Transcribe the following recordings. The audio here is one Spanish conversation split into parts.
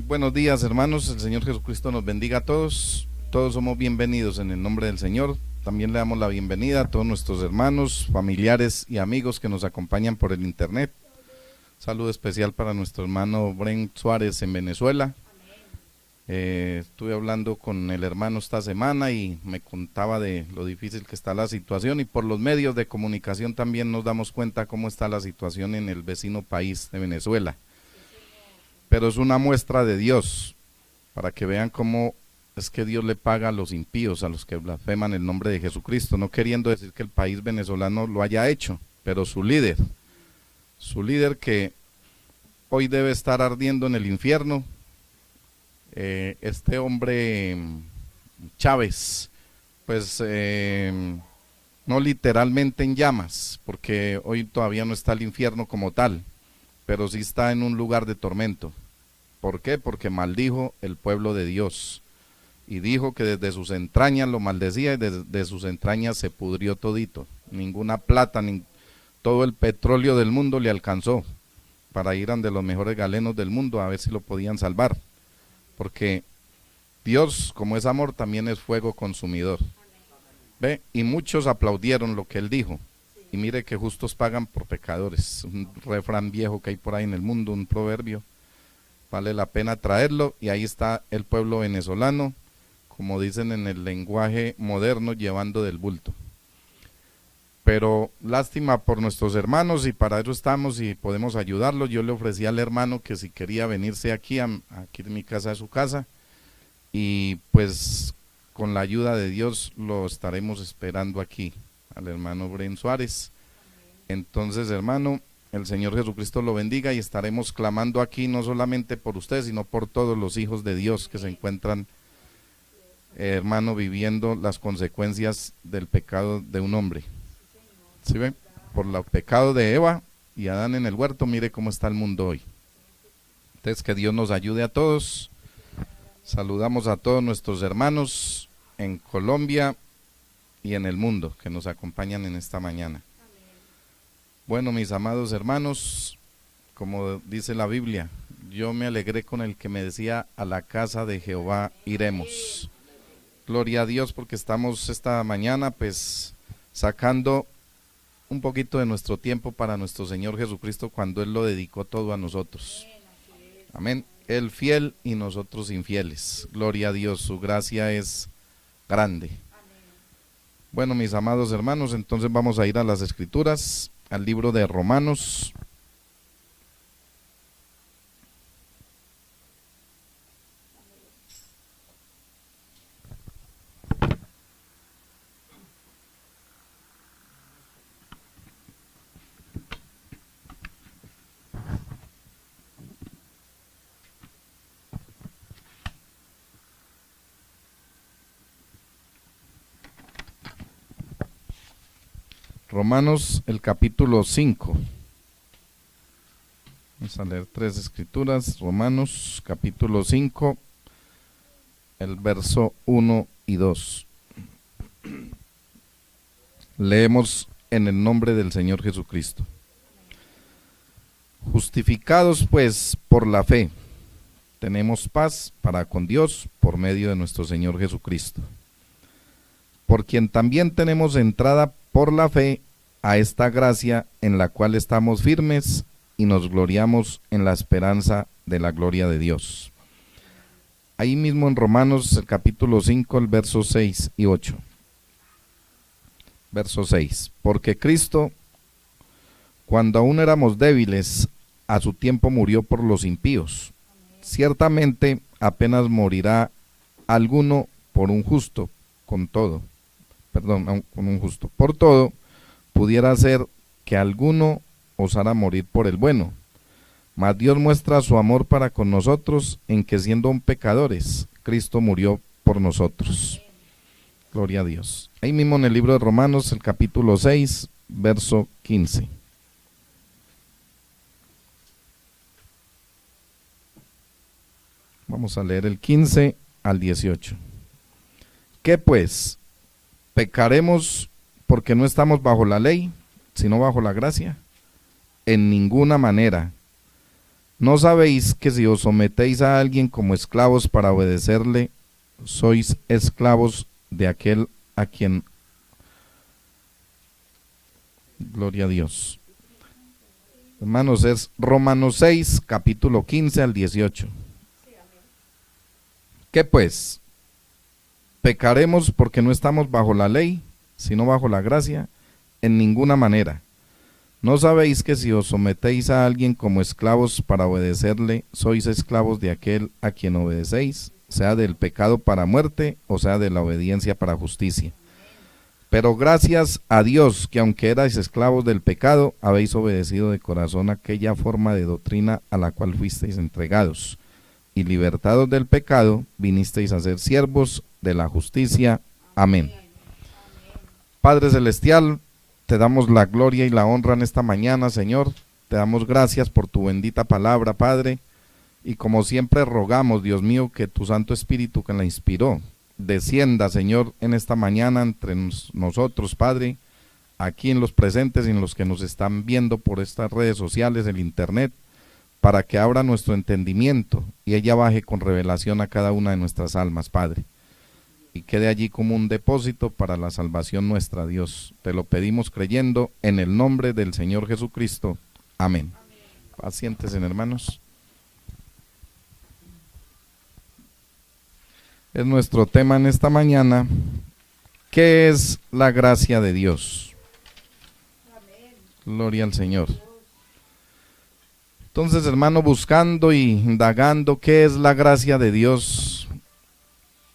Buenos días, hermanos. El Señor Jesucristo nos bendiga a todos. Todos somos bienvenidos en el nombre del Señor. También le damos la bienvenida a todos nuestros hermanos, familiares y amigos que nos acompañan por el internet. Saludo especial para nuestro hermano Bren Suárez en Venezuela. Estuve hablando con el hermano esta semana y me contaba de lo difícil que está la situación, y por los medios de comunicación también nos damos cuenta cómo está la situación en el vecino país de Venezuela. Pero es una muestra de Dios, para que vean cómo es que Dios le paga a los impíos, a los que blasfeman el nombre de Jesucristo, no queriendo decir que el país venezolano lo haya hecho, pero su líder que hoy debe estar ardiendo en el infierno, este hombre Chávez, pues no literalmente en llamas, porque hoy todavía no está el infierno como tal, pero sí está en un lugar de tormento. ¿Por qué? Porque maldijo el pueblo de Dios, y dijo que desde sus entrañas lo maldecía, y desde sus entrañas se pudrió todito. Ninguna plata, ni todo el petróleo del mundo le alcanzó para ir ante los mejores galenos del mundo a ver si lo podían salvar, porque Dios, como es amor, también es fuego consumidor. ¿Ve? Y muchos aplaudieron lo que él dijo. Y mire que justos pagan por pecadores, un refrán viejo que hay por ahí en el mundo, un proverbio, vale la pena traerlo, y ahí está el pueblo venezolano, como dicen en el lenguaje moderno, llevando del bulto. Pero lástima por nuestros hermanos, y para eso estamos y podemos ayudarlos. Yo le ofrecí al hermano que si quería venirse aquí en mi casa, a su casa, y pues con la ayuda de Dios lo estaremos esperando aquí, al hermano Bren Suárez. Entonces, hermano, el Señor Jesucristo lo bendiga, y estaremos clamando aquí no solamente por usted, sino por todos los hijos de Dios que se encuentran, hermano, viviendo las consecuencias del pecado de un hombre. ¿Sí ven? Por el pecado de Eva y Adán en el huerto, mire cómo está el mundo hoy. Entonces, que Dios nos ayude a todos. Saludamos a todos nuestros hermanos en Colombia y en el mundo que nos acompañan en esta mañana. Bueno, mis amados hermanos, como dice la Biblia, yo me alegré con el que me decía: a la casa de Jehová iremos. Gloria a Dios, porque estamos esta mañana pues sacando un poquito de nuestro tiempo para nuestro Señor Jesucristo, cuando Él lo dedicó todo a nosotros. Amén. Él fiel y nosotros infieles. Gloria a Dios, su gracia es grande. Bueno, mis amados hermanos, entonces vamos a ir a las Escrituras, al libro de Romanos. Romanos, el capítulo 5. Vamos a leer 3 escrituras. Romanos, capítulo 5, el verso 1 y 2. Leemos en el nombre del Señor Jesucristo. Justificados pues por la fe, tenemos paz para con Dios por medio de nuestro Señor Jesucristo, por quien también tenemos entrada por la fe a esta gracia en la cual estamos firmes y nos gloriamos en la esperanza de la gloria de Dios. Ahí mismo en Romanos, el capítulo 5, el verso 6 y 8. Verso 6. Porque Cristo, cuando aún éramos débiles, a su tiempo murió por los impíos. Ciertamente apenas morirá alguno por un justo, con un justo. Por todo, pudiera ser que alguno osara morir por el bueno. Mas Dios muestra su amor para con nosotros, en que siendo aún pecadores, Cristo murió por nosotros. Gloria a Dios. Ahí mismo en el libro de Romanos, el capítulo 6, verso 15. Vamos a leer el 15 al 18. ¿Qué pues? ¿Pecaremos porque no estamos bajo la ley, sino bajo la gracia? En ninguna manera. ¿No sabéis que si os sometéis a alguien como esclavos para obedecerle, sois esclavos de aquel a quien... Gloria a Dios. Hermanos, es Romanos 6, capítulo 15 al 18. ¿Qué pues? ¿Pecaremos porque no estamos bajo la ley, sino bajo la gracia? En ninguna manera. ¿No sabéis que si os sometéis a alguien como esclavos para obedecerle, sois esclavos de aquel a quien obedecéis, sea del pecado para muerte, o sea de la obediencia para justicia? Pero gracias a Dios que aunque erais esclavos del pecado, habéis obedecido de corazón aquella forma de doctrina a la cual fuisteis entregados, y libertados del pecado, vinisteis a ser siervos de la justicia. Amén. Padre Celestial, te damos la gloria y la honra en esta mañana, Señor. Te damos gracias por tu bendita palabra, Padre. Y como siempre rogamos, Dios mío, que tu Santo Espíritu que la inspiró, descienda, Señor, en esta mañana entre nosotros, Padre, aquí en los presentes y en los que nos están viendo por estas redes sociales, el internet, para que abra nuestro entendimiento y ella baje con revelación a cada una de nuestras almas, Padre, y quede allí como un depósito para la salvación nuestra, Dios. Te lo pedimos creyendo en el nombre del Señor Jesucristo. Amén. Pacientes, hermanos. Es nuestro tema en esta mañana. ¿Qué es la gracia de Dios? Amén. Gloria al Señor. Entonces, hermano, buscando y indagando qué es la gracia de Dios.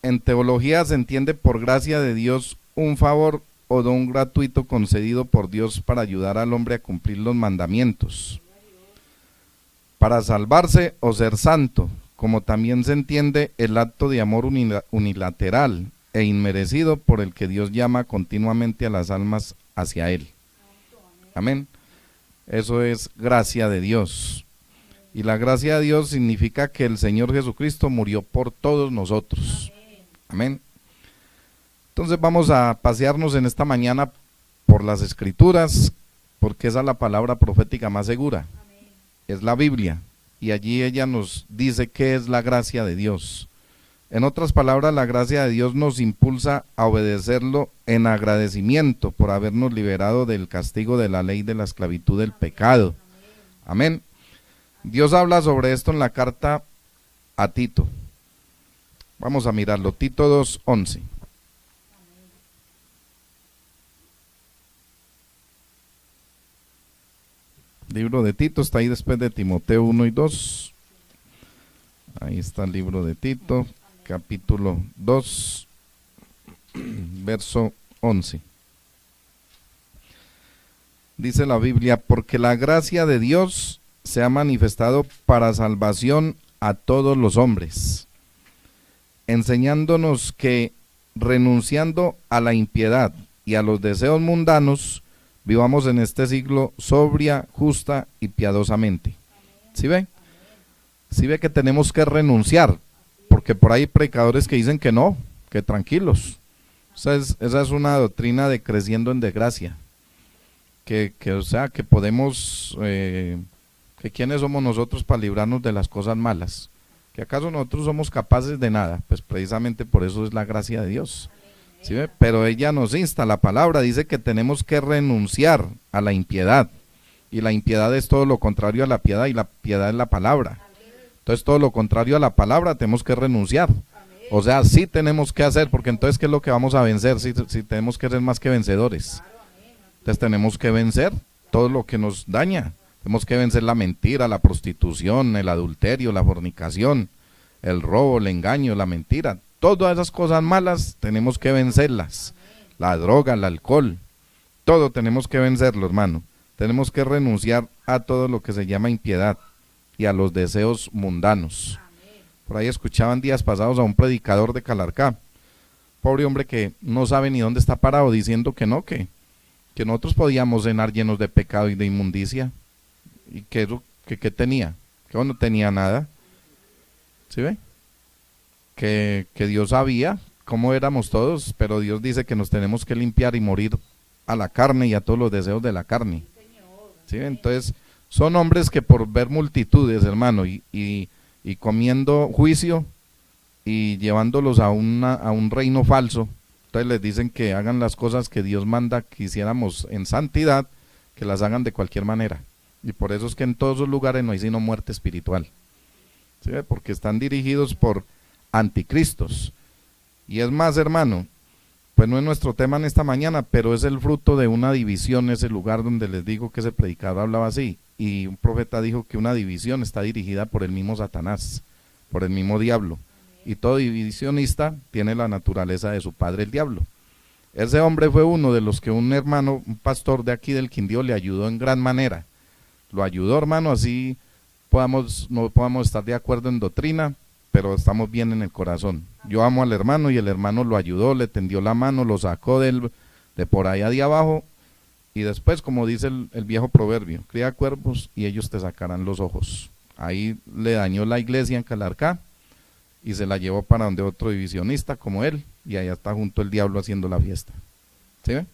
En teología se entiende por gracia de Dios un favor o don gratuito concedido por Dios para ayudar al hombre a cumplir los mandamientos, para salvarse o ser santo, como también se entiende el acto de amor unilateral e inmerecido por el que Dios llama continuamente a las almas hacia Él. Amén. Eso es gracia de Dios. Y la gracia de Dios significa que el Señor Jesucristo murió por todos nosotros. Amén. Entonces vamos a pasearnos en esta mañana por las Escrituras, porque esa es la palabra profética más segura. Es la Biblia. Y allí ella nos dice qué es la gracia de Dios. En otras palabras, la gracia de Dios nos impulsa a obedecerlo en agradecimiento por habernos liberado del castigo de la ley de la esclavitud del pecado. Amén. Dios habla sobre esto en la carta a Tito. Vamos a mirarlo, Tito 2:11. Libro de Tito está ahí después de Timoteo 1 y 2. Ahí está el libro de Tito, capítulo 2, verso 11. Dice la Biblia: porque la gracia de Dios se ha manifestado para salvación a todos los hombres, enseñándonos que, renunciando a la impiedad y a los deseos mundanos, vivamos en este siglo sobria, justa y piadosamente. ¿Sí ve? ¿Sí ve que tenemos que renunciar? Porque por ahí hay predicadores que dicen que no, que tranquilos. Esa es una doctrina de creciendo en desgracia. O sea, que podemos, que quiénes somos nosotros para librarnos de las cosas malas. ¿Que acaso nosotros somos capaces de nada? Pues precisamente por eso es la gracia de Dios. ¿Sí ve? Pero ella nos insta, la palabra dice que tenemos que renunciar a la impiedad, y la impiedad es todo lo contrario a la piedad, y la piedad es la palabra. Entonces todo lo contrario a la palabra tenemos que renunciar. O sea, sí tenemos que hacer, porque entonces ¿qué es lo que vamos a vencer? Si tenemos que ser más que vencedores. Entonces tenemos que vencer todo lo que nos daña. Tenemos que vencer la mentira, la prostitución, el adulterio, la fornicación, el robo, el engaño, la mentira. Todas esas cosas malas tenemos que vencerlas. La droga, el alcohol, todo tenemos que vencerlo, hermano. Tenemos que renunciar a todo lo que se llama impiedad y a los deseos mundanos. Por ahí escuchaban días pasados a un predicador de Calarcá, pobre hombre que no sabe ni dónde está parado, diciendo que no, que nosotros podíamos cenar llenos de pecado y de inmundicia. ¿Y qué tenía? Que no tenía nada. ¿Sí ve? Que Dios sabía cómo éramos todos, pero Dios dice que nos tenemos que limpiar y morir a la carne y a todos los deseos de la carne. ¿Sí? Entonces Son hombres que por ver multitudes, hermano, y comiendo juicio y llevándolos a un reino falso, entonces les dicen que hagan las cosas que Dios manda que hiciéramos en santidad, que las hagan de cualquier manera. Y por eso es que en todos esos lugares no hay sino muerte espiritual. ¿Sí? Porque están dirigidos por anticristos. Y es más, hermano, pues no es nuestro tema en esta mañana, pero es el fruto de una división, ese lugar donde les digo que ese predicador hablaba así. Y un profeta dijo que una división está dirigida por el mismo Satanás, por el mismo diablo. Y todo divisionista tiene la naturaleza de su padre el diablo. Ese hombre fue uno de los que un hermano, un pastor de aquí del Quindío le ayudó en gran manera. Lo ayudó, hermano, así no podamos estar de acuerdo en doctrina, pero estamos bien en el corazón. Yo amo al hermano y el hermano lo ayudó, le tendió la mano, lo sacó de por allá de abajo, y después, como dice el viejo proverbio, cría cuervos y ellos te sacarán los ojos. Ahí le dañó la iglesia en Calarcá y se la llevó para donde otro divisionista como él, y allá está junto el diablo haciendo la fiesta. ¿Sí ve?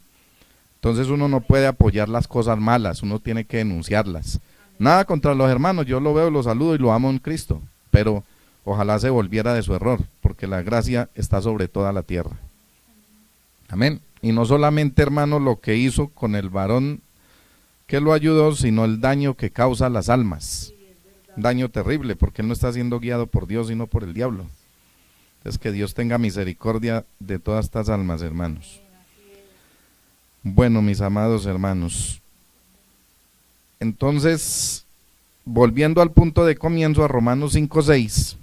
Entonces uno no puede apoyar las cosas malas, uno tiene que denunciarlas. Nada contra los hermanos, yo lo veo, lo saludo y lo amo en Cristo, pero ojalá se volviera de su error, porque la gracia está sobre toda la tierra. Amén. Y no solamente, hermano, lo que hizo con el varón que lo ayudó, sino el daño que causa a las almas. Daño terrible, porque él no está siendo guiado por Dios, sino por el diablo. Es que Dios tenga misericordia de todas estas almas, hermanos. Bueno, mis amados hermanos, entonces, volviendo al punto de comienzo, a Romanos 5:6,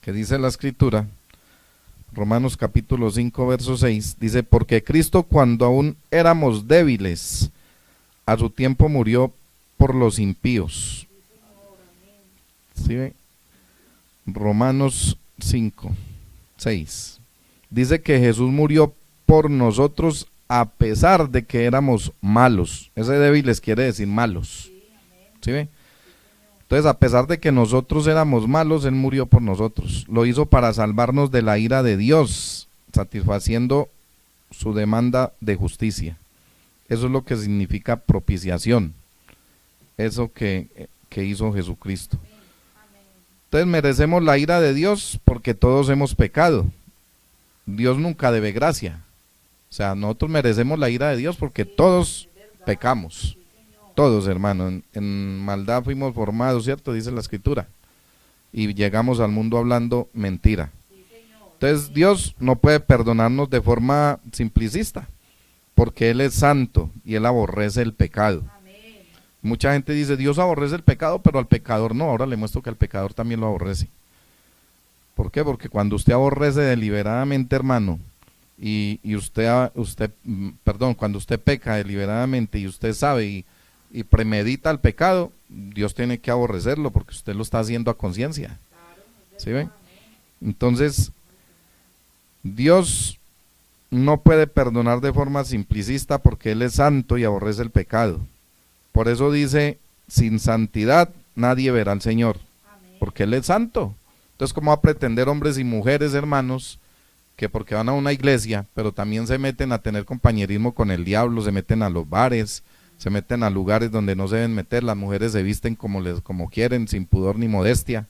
que dice la escritura, Romanos capítulo 5, verso 6, dice, porque Cristo cuando aún éramos débiles, a su tiempo murió por los impíos. ¿Sí ve? Romanos 5, 6, dice que Jesús murió por nosotros a pesar de que éramos malos. Ese débiles quiere decir malos. ¿Sí ve? Entonces, a pesar de que nosotros éramos malos, Él murió por nosotros. Lo hizo para salvarnos de la ira de Dios, satisfaciendo su demanda de justicia. Eso es lo que significa propiciación. Eso que hizo Jesucristo. Entonces, merecemos la ira de Dios porque todos hemos pecado. Dios nunca debe gracia. O sea, nosotros merecemos la ira de Dios porque todos pecamos. Todos, hermano, en maldad fuimos formados, ¿cierto? Dice la escritura. Y llegamos al mundo hablando mentira. Entonces Dios no puede perdonarnos de forma simplicista, porque Él es santo y Él aborrece el pecado. Mucha gente dice, Dios aborrece el pecado, pero al pecador no. Ahora le muestro que al pecador también lo aborrece. ¿Por qué? Porque cuando usted aborrece deliberadamente, hermano, cuando usted peca deliberadamente y usted sabe y premedita el pecado, Dios tiene que aborrecerlo porque usted lo está haciendo a conciencia. ¿Sí ven? Entonces, Dios no puede perdonar de forma simplicista porque Él es santo y aborrece el pecado. Por eso dice, sin santidad nadie verá al Señor, porque Él es santo. Entonces, ¿cómo va a pretender hombres y mujeres, hermanos, que porque van a una iglesia, pero también se meten a tener compañerismo con el diablo, se meten a los bares, se meten a lugares donde no se deben meter, las mujeres se visten como quieren, sin pudor ni modestia,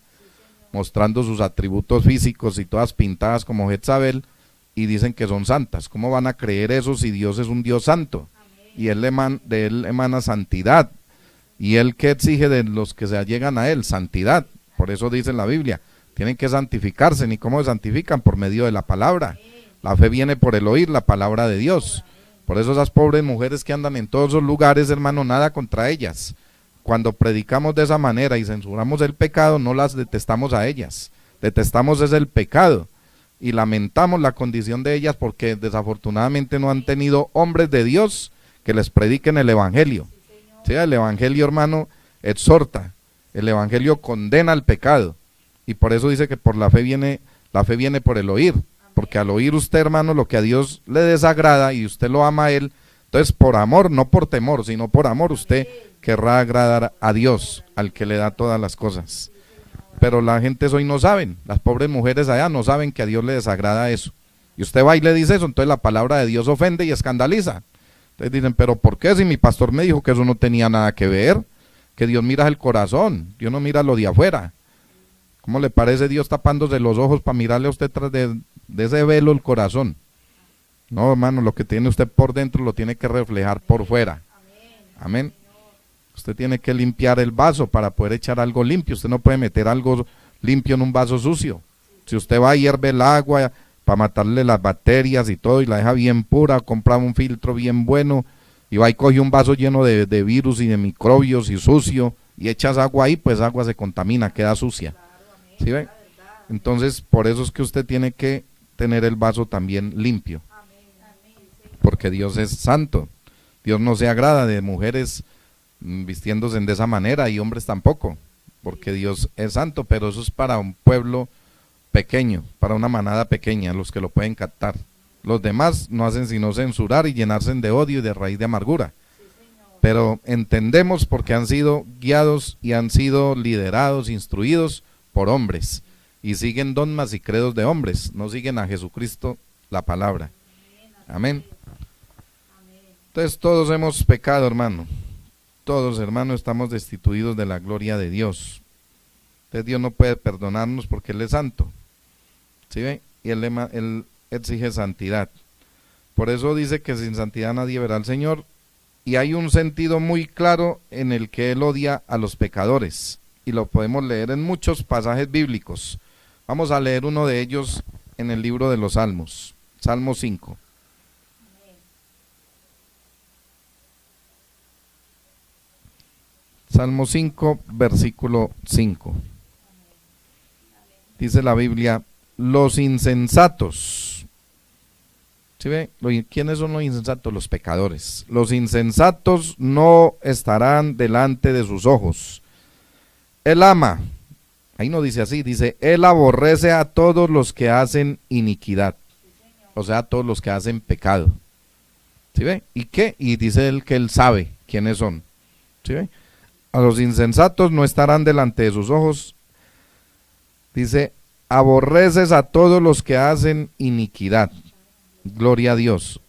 mostrando sus atributos físicos y todas pintadas como Jezabel, y dicen que son santas? ¿Cómo van a creer eso si Dios es un Dios santo? Y de Él emana santidad, y Él que exige de los que se allegan a Él, santidad. Por eso dice en la Biblia, tienen que santificarse. ¿Ni cómo se santifican? Por medio de la palabra. La fe viene por el oír la palabra de Dios. Por eso esas pobres mujeres que andan en todos esos lugares, hermano, nada contra ellas. Cuando predicamos de esa manera y censuramos el pecado, no las detestamos a ellas. Detestamos es el pecado y lamentamos la condición de ellas porque desafortunadamente no han tenido hombres de Dios que les prediquen el evangelio. Sí, el evangelio, hermano, exhorta. El evangelio condena el pecado. Y por eso dice que por la fe viene por el oír. Porque al oír usted, hermano, lo que a Dios le desagrada y usted lo ama a Él, entonces por amor, no por temor, sino por amor, usted querrá agradar a Dios, al que le da todas las cosas. Pero la gente hoy no saben, las pobres mujeres allá no saben que a Dios le desagrada eso. Y usted va y le dice eso, entonces la palabra de Dios ofende y escandaliza. Ustedes dicen, pero ¿por qué? Si mi pastor me dijo que eso no tenía nada que ver, que Dios mira el corazón, Dios no mira lo de afuera. ¿Cómo le parece Dios tapándose los ojos para mirarle a usted tras de ese velo el corazón? No, hermano, lo que tiene usted por dentro lo tiene que reflejar por fuera. Amén. Usted tiene que limpiar el vaso para poder echar algo limpio. Usted no puede meter algo limpio en un vaso sucio. Si usted va a hierve el agua para matarle las bacterias y todo y la deja bien pura, compra un filtro bien bueno y va y coge un vaso lleno de virus y de microbios y sucio y echas agua ahí, pues agua se contamina, queda sucia. ¿Sí ve? Entonces, por eso es que usted tiene que tener el vaso también limpio. Porque Dios es santo. Dios no se agrada de mujeres vistiéndose de esa manera y hombres tampoco, porque Dios es santo, pero eso es para un pueblo pequeño, para una manada pequeña, los que lo pueden captar. Los demás no hacen sino censurar y llenarse de odio y de raíz de amargura. Pero entendemos porque han sido guiados y han sido liderados, instruidos por hombres y siguen dogmas y credos de hombres, no siguen a Jesucristo la palabra. Amén. Entonces todos hemos pecado, hermano. Todos, hermano, estamos destituidos de la gloria de Dios. Entonces Dios no puede perdonarnos porque Él es santo. ¿Sí ven? Y Él exige santidad. Por eso dice que sin santidad nadie verá al Señor. Y hay un sentido muy claro en el que Él odia a los pecadores. Y lo podemos leer en muchos pasajes bíblicos. Vamos a leer uno de ellos en el libro de los Salmos. Salmo 5. Salmo 5, versículo 5. Dice la Biblia, los insensatos. ¿Sí ve? ¿Quiénes son los insensatos? Los pecadores. Los insensatos no estarán delante de sus ojos. Él ama. Ahí no dice así, dice, Él aborrece a todos los que hacen iniquidad. O sea, a todos los que hacen pecado. ¿Sí ve? ¿Y qué? Y dice Él que Él sabe quiénes son. ¿Sí ve? A los insensatos no estarán delante de sus ojos. Dice, aborreces a todos los que hacen iniquidad. Gloria a Dios.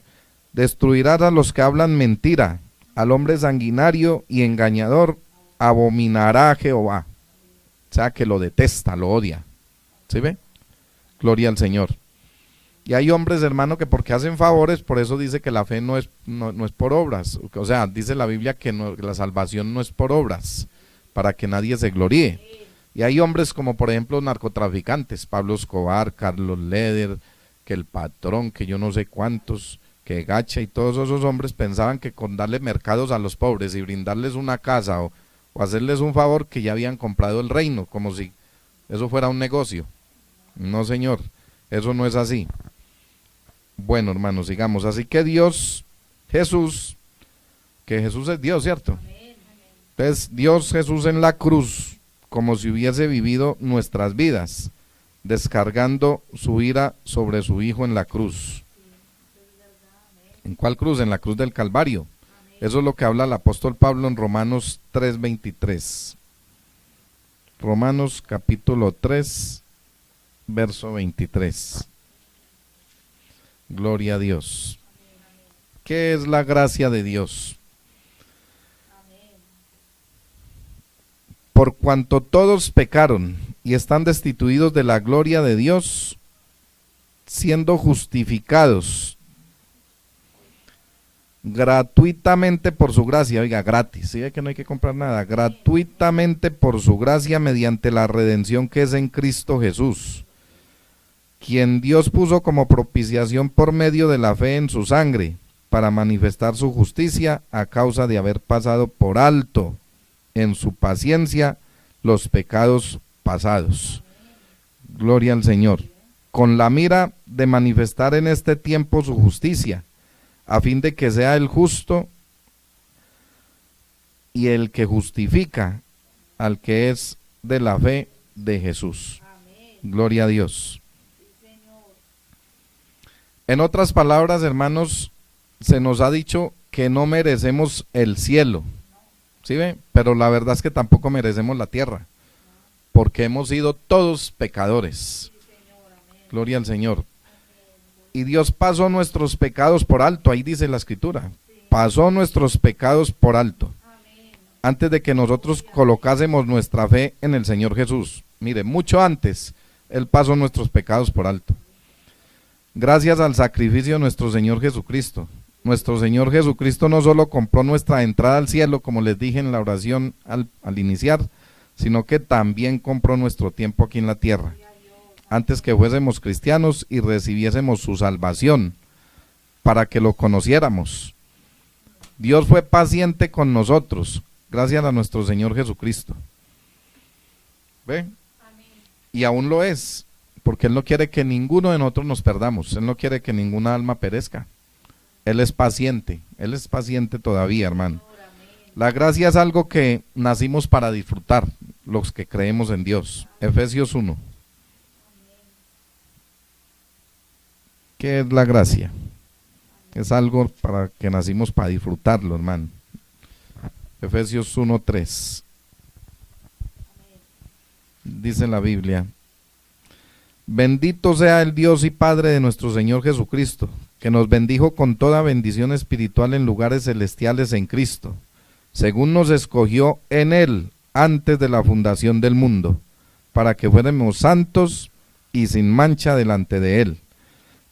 Destruirás a los que hablan mentira. Al hombre sanguinario y engañador abominará a Jehová. O sea, que lo detesta, lo odia. ¿Sí ve? Gloria al Señor. Y hay hombres, hermano, que porque hacen favores, por eso dice que la fe no es por obras. O sea, dice la Biblia que la salvación no es por obras, para que nadie se gloríe. Y hay hombres como por ejemplo narcotraficantes, Pablo Escobar, Carlos Leder, que el patrón, que yo no sé cuántos, que Gacha y todos esos hombres pensaban que con darle mercados a los pobres y brindarles una casa o hacerles un favor que ya habían comprado el reino, como si eso fuera un negocio. No, señor, eso no es así. Bueno, hermanos, sigamos. Así que Dios, Jesús, que Jesús es Dios, ¿cierto? Entonces, Dios Jesús en la cruz, como si hubiese vivido nuestras vidas, descargando su ira sobre su Hijo en la cruz. ¿En cuál cruz? En la cruz del Calvario. Eso es lo que habla el apóstol Pablo en Romanos 3:23. Romanos capítulo 3, verso 23. Gloria a Dios. ¿Qué es la gracia de Dios? Por cuanto todos pecaron y están destituidos de la gloria de Dios, siendo justificados gratuitamente por su gracia, oiga, gratis, ¿sí? Que no hay que comprar nada, gratuitamente por su gracia mediante la redención que es en Cristo Jesús, quien Dios puso como propiciación por medio de la fe en su sangre, para manifestar su justicia a causa de haber pasado por alto en su paciencia los pecados pasados. Gloria al Señor. Con la mira de manifestar en este tiempo su justicia, a fin de que sea el justo y el que justifica al que es de la fe de Jesús. Gloria a Dios. En otras palabras, hermanos, se nos ha dicho que no merecemos el cielo, ¿sí ve? Pero la verdad es que tampoco merecemos la tierra, porque hemos sido todos pecadores. Gloria al Señor. Y Dios pasó nuestros pecados por alto, ahí dice la Escritura. pasó nuestros pecados por alto, antes de que nosotros colocásemos nuestra fe en el Señor Jesús. Mire, mucho antes, Él pasó nuestros pecados por alto. Gracias al sacrificio de nuestro Señor Jesucristo. Nuestro Señor Jesucristo no solo compró nuestra entrada al cielo, como les dije en la oración al iniciar, sino que también compró nuestro tiempo aquí en la tierra, antes que fuésemos cristianos y recibiésemos su salvación, para que lo conociéramos. Dios fue paciente con nosotros, gracias a nuestro Señor Jesucristo. ¿Ve? Y aún lo es, porque Él no quiere que ninguno de nosotros nos perdamos, Él no quiere que ninguna alma perezca. Él es paciente todavía, hermano. La gracia es algo que nacimos para disfrutar, los que creemos en Dios. Efesios 1. ¿Qué es la gracia? Es algo para que nacimos para disfrutarlo, hermano. Efesios 1:3. Dice la Biblia: bendito sea el Dios y Padre de nuestro Señor Jesucristo, que nos bendijo con toda bendición espiritual en lugares celestiales en Cristo, según nos escogió en Él antes de la fundación del mundo, para que fuéramos santos y sin mancha delante de Él,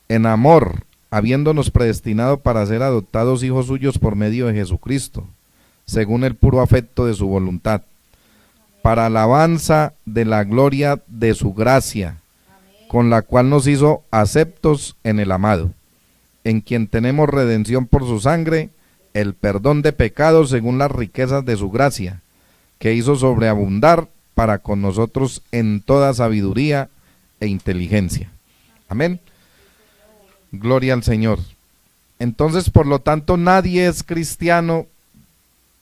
en amor, habiéndonos predestinado para ser adoptados hijos suyos por medio de Jesucristo, según el puro afecto de su voluntad, para alabanza de la gloria de su gracia, con la cual nos hizo aceptos en el amado, en quien tenemos redención por su sangre, el perdón de pecados según las riquezas de su gracia, que hizo sobreabundar para con nosotros en toda sabiduría e inteligencia. Amén. Gloria al Señor. Entonces, por lo tanto, nadie es cristiano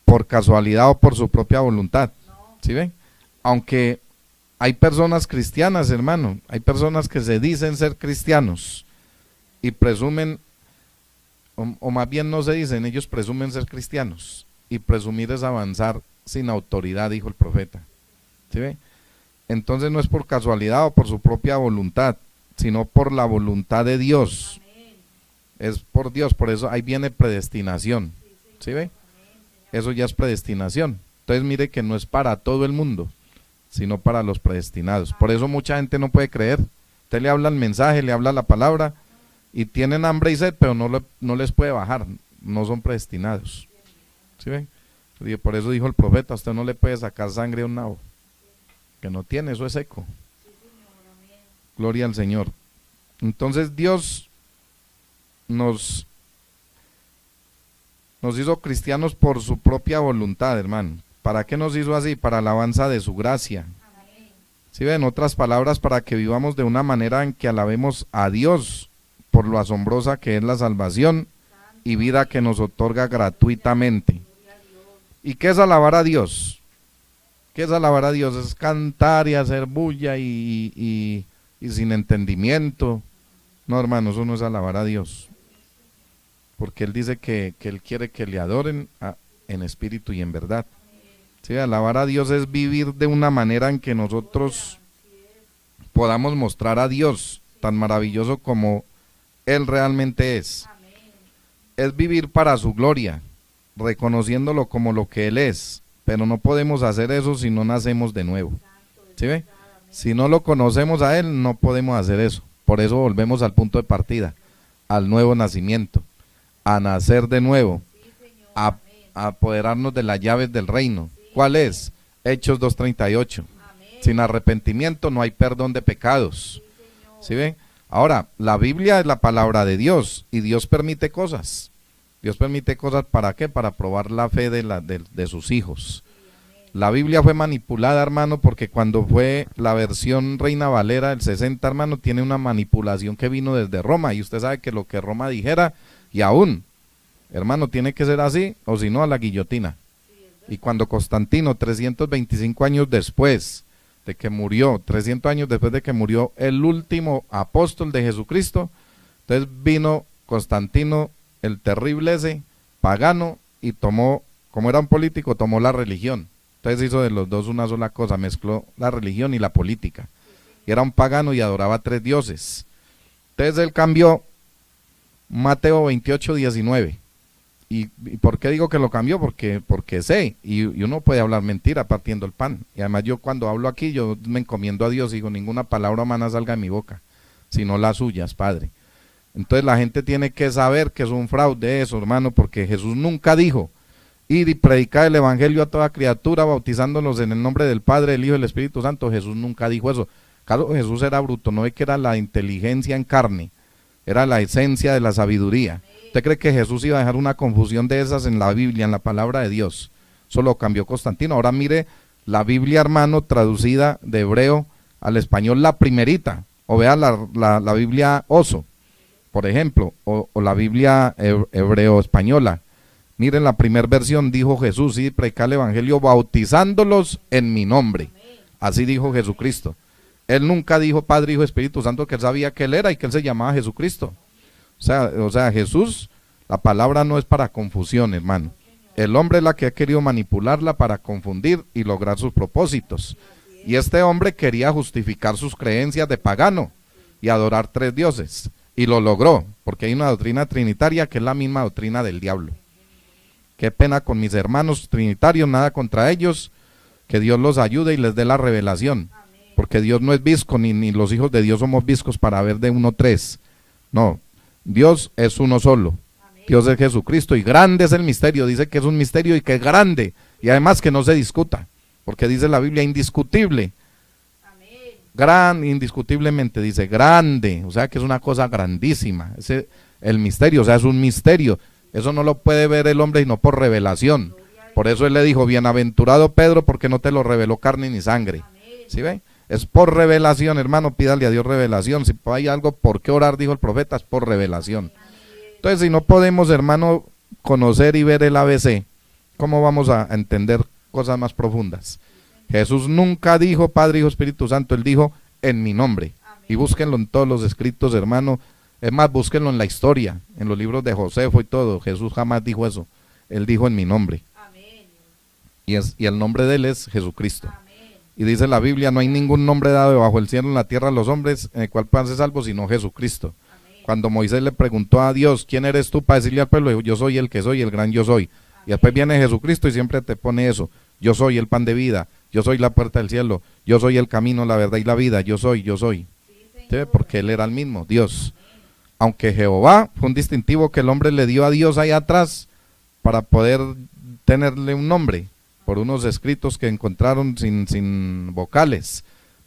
por casualidad o por su propia voluntad. ¿Sí ven? Aunque hay personas cristianas, hermano, hay personas que se dicen ser cristianos y presumen, o más bien no se dicen, ellos presumen ser cristianos, y presumir es avanzar sin autoridad, dijo el profeta. ¿Sí ve? Entonces no es por casualidad o por su propia voluntad, sino por la voluntad de Dios. Es por Dios, por eso ahí viene predestinación. ¿Sí ve? Eso ya es predestinación. Entonces mire que no es para todo el mundo, sino para los predestinados. Por eso mucha gente no puede creer. Usted le habla el mensaje, le habla la palabra, y tienen hambre y sed, pero no les puede bajar, no son predestinados. ¿Sí ven? Por eso dijo el profeta: usted no le puede sacar sangre a un nabo, que no tiene, eso es seco. Gloria al Señor. Entonces Dios nos hizo cristianos por su propia voluntad, hermano. ¿Para qué nos hizo así? Para alabanza de su gracia. ¿Sí ven? En otras palabras, para que vivamos de una manera en que alabemos a Dios por lo asombrosa que es la salvación y vida que nos otorga gratuitamente. ¿Y qué es alabar a Dios? ¿Qué es alabar a Dios? Es cantar y hacer bulla y sin entendimiento. No, hermano, eso no es alabar a Dios. Porque Él dice que Él quiere que le adoren en espíritu y en verdad. Sí, alabar a Dios es vivir de una manera en que nosotros podamos mostrar a Dios tan maravilloso como Él realmente es. Es vivir para su gloria, reconociéndolo como lo que Él es, pero no podemos hacer eso si no nacemos de nuevo. ¿Sí ve? Si no lo conocemos a Él, no podemos hacer eso. Por eso volvemos al punto de partida, al nuevo nacimiento, a nacer de nuevo, a apoderarnos de las llaves del reino. ¿Cuál es? Hechos 2:38. Sin arrepentimiento no hay perdón de pecados. ¿Sí ven? Ahora, la Biblia es la palabra de Dios, y Dios permite cosas. Dios permite cosas, ¿para qué? Para probar la fe de sus hijos. La Biblia fue manipulada, hermano, porque cuando fue la versión Reina Valera del 60, hermano, tiene una manipulación que vino desde Roma, y usted sabe que lo que Roma dijera, y aún, hermano, tiene que ser así, o si no, a la guillotina. Y cuando Constantino, 325 años después de que murió, 300 años después de que murió el último apóstol de Jesucristo, entonces vino Constantino, el terrible ese, pagano, y tomó, como era un político, tomó la religión. Entonces hizo de los dos una sola cosa, mezcló la religión y la política. Y era un pagano y adoraba a 3 dioses. Entonces él cambió Mateo 28:19. ¿Y por qué digo que lo cambió? Porque sé, y uno puede hablar mentira partiendo el pan. Y además yo cuando hablo aquí, yo me encomiendo a Dios y digo, ninguna palabra humana salga de mi boca, sino las suyas, Padre. Entonces la gente tiene que saber que es un fraude eso, hermano, porque Jesús nunca dijo, ir y predicar el evangelio a toda criatura, bautizándolos en el nombre del Padre, del Hijo y del Espíritu Santo. Jesús nunca dijo eso. Claro, Jesús era bruto, no es que era la inteligencia en carne, era la esencia de la sabiduría. ¿Usted cree que Jesús iba a dejar una confusión de esas en la Biblia, en la palabra de Dios? Eso lo cambió Constantino. Ahora mire la Biblia, hermano, traducida de hebreo al español, la primerita, o vea la Biblia Oso, por ejemplo, o la Biblia hebreo española. Miren la primera versión, dijo Jesús, sí, predicar el evangelio bautizándolos en mi nombre. Así dijo Jesucristo. Él nunca dijo Padre, Hijo, Espíritu Santo, que él sabía que él era y que él se llamaba Jesucristo. O sea, Jesús, la palabra no es para confusión, hermano. El hombre es la que ha querido manipularla para confundir y lograr sus propósitos. Y este hombre quería justificar sus creencias de pagano y adorar 3 dioses. Y lo logró, porque hay una doctrina trinitaria que es la misma doctrina del diablo. Qué pena con mis hermanos trinitarios, nada contra ellos, que Dios los ayude y les dé la revelación, porque Dios no es visco, ni los hijos de Dios somos viscos para ver de 1 3, no, Dios es uno solo, Dios es Jesucristo, y grande es el misterio, dice que es un misterio y que es grande, y además que no se discuta, porque dice la Biblia indiscutible, indiscutiblemente dice grande, o sea que es una cosa grandísima, el misterio, o sea es un misterio. Eso no lo puede ver el hombre sino por revelación. Por eso él le dijo, bienaventurado Pedro, porque no te lo reveló carne ni sangre. ¿Sí ve? Es por revelación, hermano, pídale a Dios revelación. Si hay algo por qué orar, dijo el profeta, es por revelación. Entonces, si no podemos, hermano, conocer y ver el ABC, ¿cómo vamos a entender cosas más profundas? Jesús nunca dijo Padre, Hijo, Espíritu Santo, él dijo en mi nombre. Y búsquenlo en todos los escritos, hermano. Es más, búsquenlo en la historia, en los libros de Josefo y todo. Jesús jamás dijo eso. Él dijo en mi nombre. Amén. Y el nombre de él es Jesucristo. Amén. Y dice la Biblia, no hay ningún nombre dado debajo del cielo en la tierra a los hombres en el cual puedan ser salvos, sino Jesucristo. Amén. Cuando Moisés le preguntó a Dios, ¿quién eres tú para decirle al pueblo? Dijo, yo soy el que soy, el gran yo soy. Amén. Y después viene Jesucristo y siempre te pone eso. Yo soy el pan de vida, yo soy la puerta del cielo, yo soy el camino, la verdad y la vida, yo soy. ¿Sí? Porque él era el mismo, Dios. Aunque Jehová fue un distintivo que el hombre le dio a Dios ahí atrás para poder tenerle un nombre, por unos escritos que encontraron sin vocales.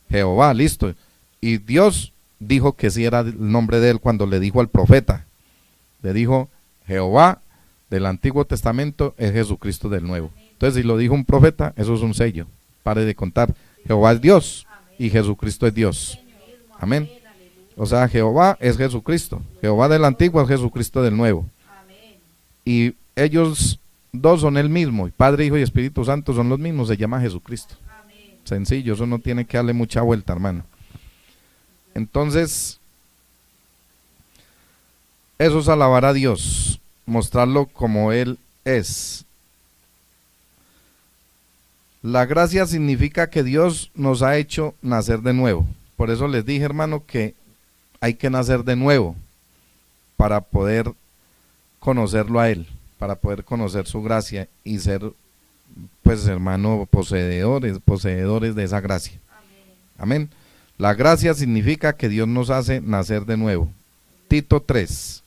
Jehová, listo. Y Dios dijo que sí era el nombre de él cuando le dijo al profeta. Le dijo, Jehová del Antiguo Testamento es Jesucristo del Nuevo. Entonces, si lo dijo un profeta, eso es un sello. Pare de contar. Jehová es Dios y Jesucristo es Dios. Amén. O sea, Jehová es Jesucristo. Jehová del Antiguo es Jesucristo del Nuevo. Amén. Y ellos dos son el mismo. Y Padre, Hijo y Espíritu Santo son los mismos. Se llama Jesucristo. Amén. Sencillo, eso no tiene que darle mucha vuelta, hermano. Entonces, eso es alabar a Dios. Mostrarlo como Él es. La gracia significa que Dios nos ha hecho nacer de nuevo. Por eso les dije, hermano, que hay que nacer de nuevo para poder conocerlo a Él, para poder conocer su gracia y ser, pues, hermano, poseedores de esa gracia. Amén. La gracia significa que Dios nos hace nacer de nuevo. Tito 3.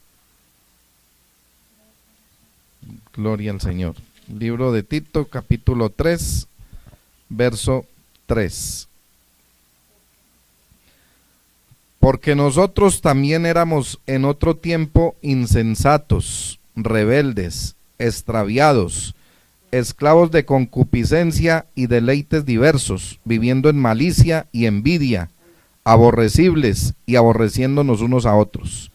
Gloria al Señor. Libro de Tito, capítulo 3, verso 3. Porque nosotros también éramos en otro tiempo insensatos, rebeldes, extraviados, esclavos de concupiscencia y deleites diversos, viviendo en malicia y envidia, aborrecibles y aborreciéndonos unos a otros.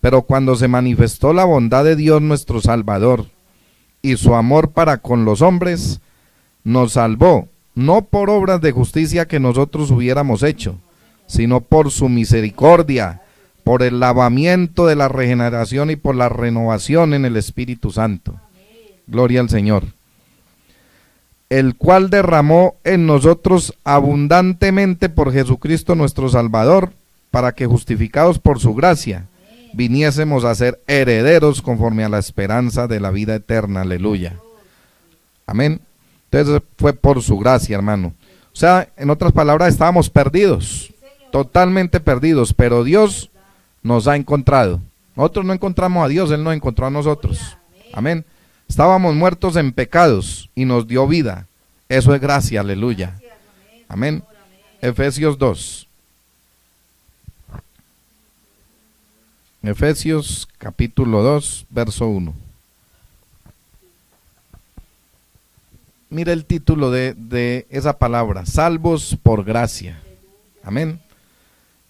Pero cuando se manifestó la bondad de Dios nuestro Salvador y su amor para con los hombres, nos salvó, no por obras de justicia que nosotros hubiéramos hecho, sino por su misericordia, por el lavamiento de la regeneración y por la renovación en el Espíritu Santo. Gloria al Señor. El cual derramó en nosotros abundantemente por Jesucristo nuestro Salvador, para que justificados por su gracia, viniésemos a ser herederos conforme a la esperanza de la vida eterna. Aleluya. Amén. Entonces fue por su gracia, hermano. O sea, en otras palabras, estábamos perdidos, totalmente perdidos, pero Dios nos ha encontrado. Nosotros no encontramos a Dios, Él nos encontró a nosotros. Amén. Estábamos muertos en pecados y nos dio vida. Eso es gracia, aleluya. Amén. Efesios 2. Efesios capítulo 2, verso 1. Mira el título de esa palabra: salvos por gracia. Amén.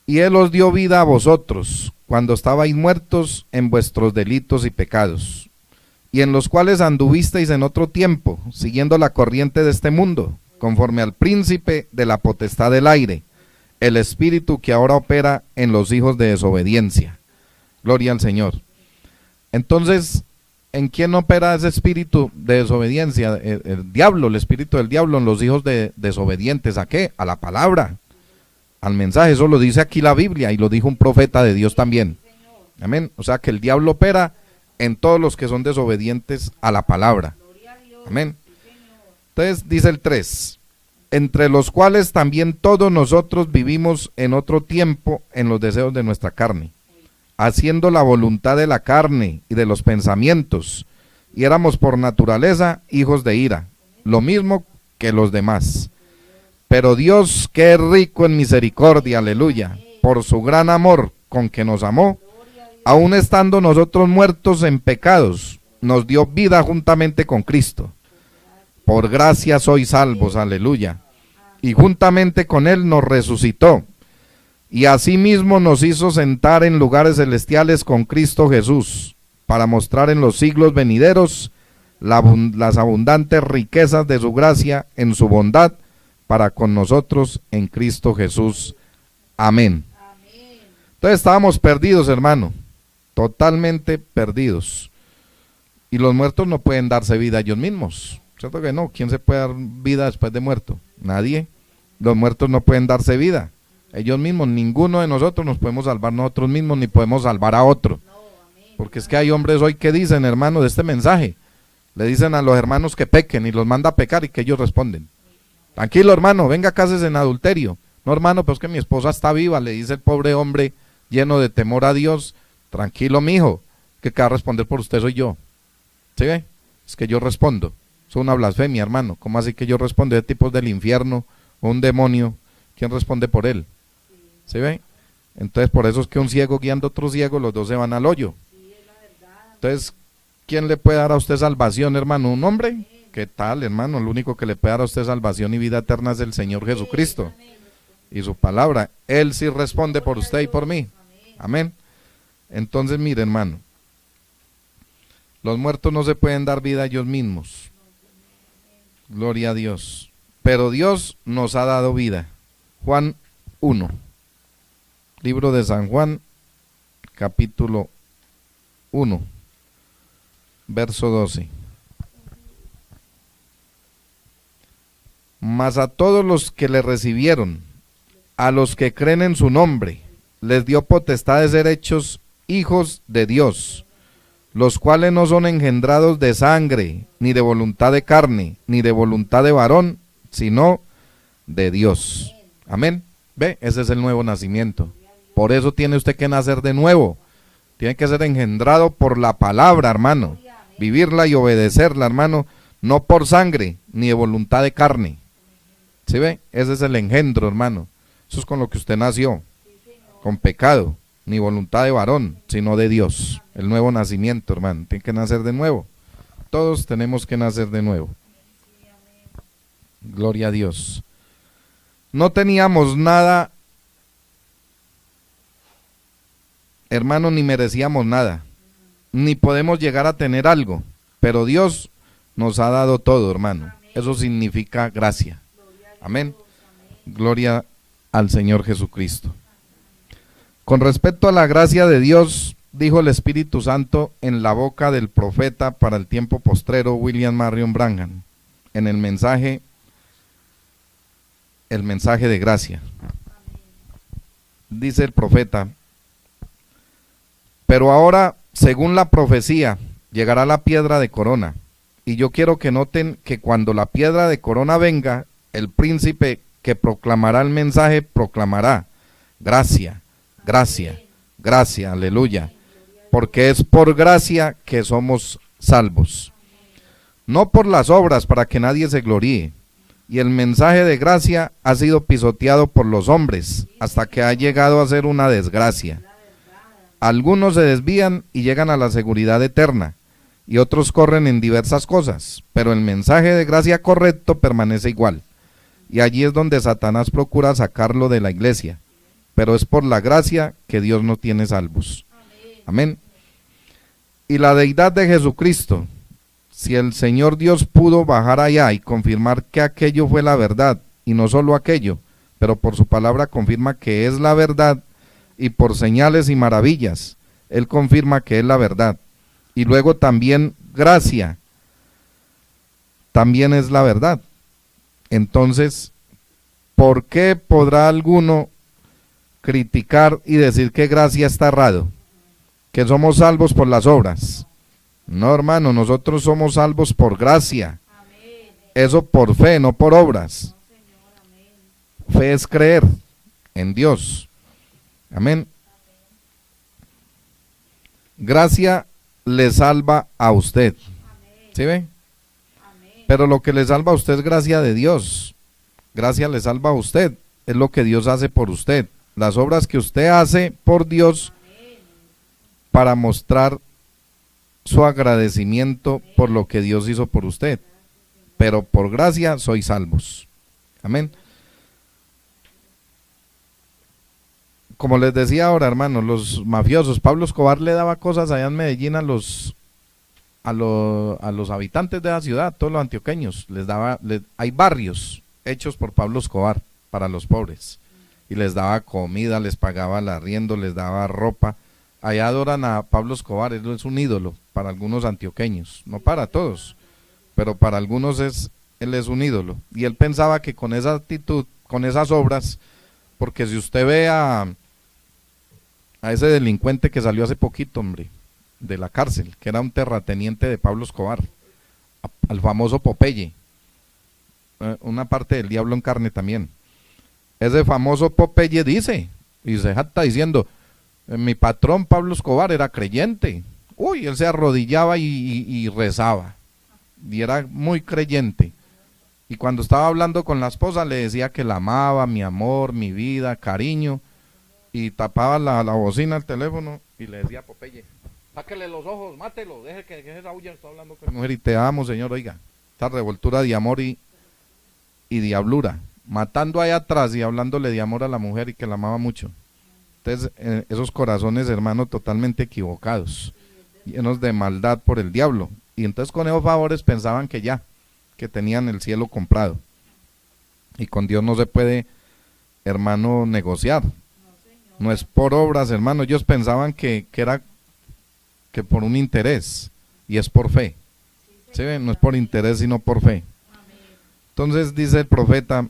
Y Él os dio vida a vosotros, cuando estabais muertos en vuestros delitos y pecados, y en los cuales anduvisteis en otro tiempo, siguiendo la corriente de este mundo, conforme al príncipe de la potestad del aire, el espíritu que ahora opera en los hijos de desobediencia. Gloria al Señor. Entonces, ¿en quién opera ese espíritu de desobediencia? El diablo, el espíritu del diablo en los hijos de desobedientes. ¿A qué? A la palabra, al mensaje. Eso lo dice aquí la Biblia y lo dijo un profeta de Dios también. Amén. O sea que el diablo opera en todos los que son desobedientes a la palabra. Amén. Entonces dice el 3, entre los cuales también todos nosotros vivimos en otro tiempo en los deseos de nuestra carne, haciendo la voluntad de la carne y de los pensamientos, y éramos por naturaleza hijos de ira, lo mismo que los demás. Pero Dios, que es rico en misericordia, aleluya, por su gran amor con que nos amó, aun estando nosotros muertos en pecados, nos dio vida juntamente con Cristo. Por gracia sois salvos, aleluya. Y juntamente con Él nos resucitó, y asimismo nos hizo sentar en lugares celestiales con Cristo Jesús, para mostrar en los siglos venideros las abundantes riquezas de su gracia en su bondad para con nosotros en Cristo Jesús. Amén. Entonces estábamos perdidos, hermano, totalmente perdidos. Y los muertos no pueden darse vida ellos mismos, ¿cierto que no? ¿Quién se puede dar vida después de muerto? Nadie. Los muertos no pueden darse vida ellos mismos. Ninguno de nosotros nos podemos salvar nosotros mismos, ni podemos salvar a otro. Porque es que hay hombres hoy que dicen, hermano, de este mensaje, le dicen a los hermanos que pequen y los manda a pecar, y que ellos responden: tranquilo, hermano, venga, cásese en adulterio. No, hermano, pues que mi esposa está viva, le dice el pobre hombre lleno de temor a Dios. Tranquilo, mijo, que va a responder por usted soy yo. ¿Sí ve? Es que yo respondo. Es una blasfemia, hermano. ¿Cómo así que yo respondo? ¿De tipos del infierno o un demonio? ¿Quién responde por él? ¿Sí ve? Entonces por eso es que un ciego guiando a otro ciego, los dos se van al hoyo. Entonces, ¿quién le puede dar a usted salvación, hermano? ¿Un hombre? ¿Qué tal, hermano? El único que le puede dar a usted salvación y vida eterna es el Señor Jesucristo y su palabra. Él sí responde por usted y por mí. Amén. Entonces, mire, hermano, los muertos no se pueden dar vida a ellos mismos. Gloria a Dios. Pero Dios nos ha dado vida. Juan 1. Libro de San Juan, capítulo 1, verso 12. Mas a todos los que le recibieron, a los que creen en su nombre, les dio potestad de ser hechos hijos de Dios, los cuales no son engendrados de sangre, ni de voluntad de carne, ni de voluntad de varón, sino de Dios. Amén. Ve, ese es el nuevo nacimiento. Por eso tiene usted que nacer de nuevo. Tiene que ser engendrado por la palabra, hermano. Vivirla y obedecerla, hermano. No por sangre, ni de voluntad de carne. ¿Sí ve? Ese es el engendro, hermano. Eso es con lo que usted nació. Con pecado, ni voluntad de varón, sino de Dios. El nuevo nacimiento, hermano. Tiene que nacer de nuevo. Todos tenemos que nacer de nuevo. Gloria a Dios. No teníamos nada, hermano, ni merecíamos nada, ni podemos llegar a tener algo, pero Dios nos ha dado todo, hermano. Eso significa gracia. Amén. Gloria al Señor Jesucristo. Con respecto a la gracia de Dios, dijo el Espíritu Santo en la boca del profeta para el tiempo postrero, William Marion Branham, en el mensaje de gracia. Dice el profeta: Pero ahora, según la profecía, llegará la piedra de corona. Y yo quiero que noten que cuando la piedra de corona venga, el príncipe que proclamará el mensaje proclamará gracia, gracia, gracia, aleluya. Porque es por gracia que somos salvos. No por las obras para que nadie se gloríe. Y el mensaje de gracia ha sido pisoteado por los hombres hasta que ha llegado a ser una desgracia. Algunos se desvían y llegan a la seguridad eterna, y otros corren en diversas cosas, pero el mensaje de gracia correcto permanece igual. Y allí es donde Satanás procura sacarlo de la iglesia, pero es por la gracia que Dios no tiene salvos. Amén. Y la deidad de Jesucristo, si el Señor Dios pudo bajar allá y confirmar que aquello fue la verdad, y no solo aquello, pero por su palabra confirma que es la verdad, y por señales y maravillas, Él confirma que es la verdad. Y luego también gracia, también es la verdad. Entonces, ¿por qué podrá alguno criticar y decir que gracia está errado? Que somos salvos por las obras. No, hermano, nosotros somos salvos por gracia. Eso por fe, no por obras. Fe es creer en Dios. Amén. Gracia le salva a usted. ¿Sí ve? Pero lo que le salva a usted es gracia de Dios. Gracia le salva a usted. Es lo que Dios hace por usted. Las obras que usted hace por Dios para mostrar su agradecimiento por lo que Dios hizo por usted. Pero por gracia sois salvos. Amén. Como les decía ahora, hermanos, los mafiosos, Pablo Escobar le daba cosas allá en Medellín a los habitantes de la ciudad, todos los antioqueños, hay barrios hechos por Pablo Escobar para los pobres, y les daba comida, les pagaba el arriendo, les daba ropa. Allá adoran a Pablo Escobar, él es un ídolo para algunos antioqueños, no para todos, pero para algunos él es un ídolo, y él pensaba que con esa actitud, con esas obras, porque si usted ve a ese delincuente que salió hace poquito, hombre, de la cárcel, que era un terrateniente de Pablo Escobar, al famoso Popeye, una parte del diablo en carne también. Ese famoso Popeye dice, y se jacta diciendo, mi patrón Pablo Escobar era creyente. Uy, él se arrodillaba y rezaba, y era muy creyente. Y cuando estaba hablando con la esposa le decía que la amaba, mi amor, mi vida, cariño, y tapaba la bocina al teléfono y le decía a Popeye, sáquele los ojos, mátelo, deje que esa huya, está hablando con mi mujer y te amo, Señor, oiga, esta revoltura de amor y diablura, matando ahí atrás y hablándole de amor a la mujer y que la amaba mucho. Entonces, esos corazones, hermanos, totalmente equivocados, llenos de maldad por el diablo, y entonces con esos favores pensaban que tenían el cielo comprado, y con Dios no se puede, hermano, negociar. No es por obras, hermano. Ellos pensaban que era que por un interés, y es por fe. ¿Sí ven? No es por interés, sino por fe. Entonces dice el profeta,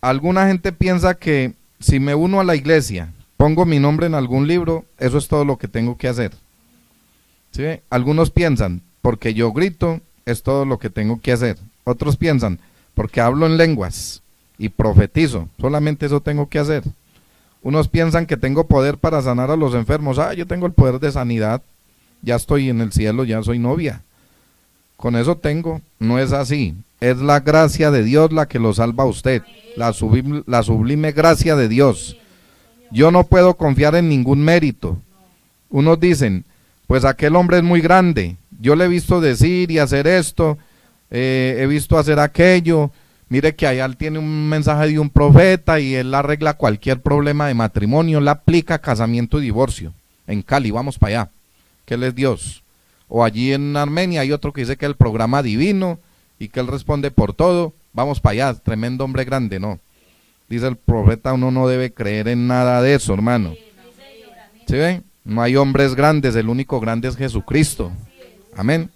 alguna gente piensa que si me uno a la iglesia, pongo mi nombre en algún libro, eso es todo lo que tengo que hacer. ¿Sí ven? Algunos piensan, porque yo grito, es todo lo que tengo que hacer. Otros piensan, porque hablo en lenguas y profetizo, solamente eso tengo que hacer. Unos piensan que tengo poder para sanar a los enfermos. Yo tengo el poder de sanidad, ya estoy en el cielo, ya soy novia. Con eso tengo. No es así. Es la gracia de Dios la que lo salva a usted. La sublime gracia de Dios. Yo no puedo confiar en ningún mérito. Unos dicen, pues aquel hombre es muy grande. Yo le he visto decir y hacer esto, he visto hacer aquello. Mire que allá él tiene un mensaje de un profeta y él arregla cualquier problema de matrimonio, él aplica casamiento y divorcio. En Cali, vamos para allá, que él es Dios. O allí en Armenia hay otro que dice que es el programa divino y que él responde por todo. Vamos para allá, tremendo hombre grande, no. Dice el profeta, uno no debe creer en nada de eso, hermano. ¿Sí ven? No hay hombres grandes, el único grande es Jesucristo. Amén.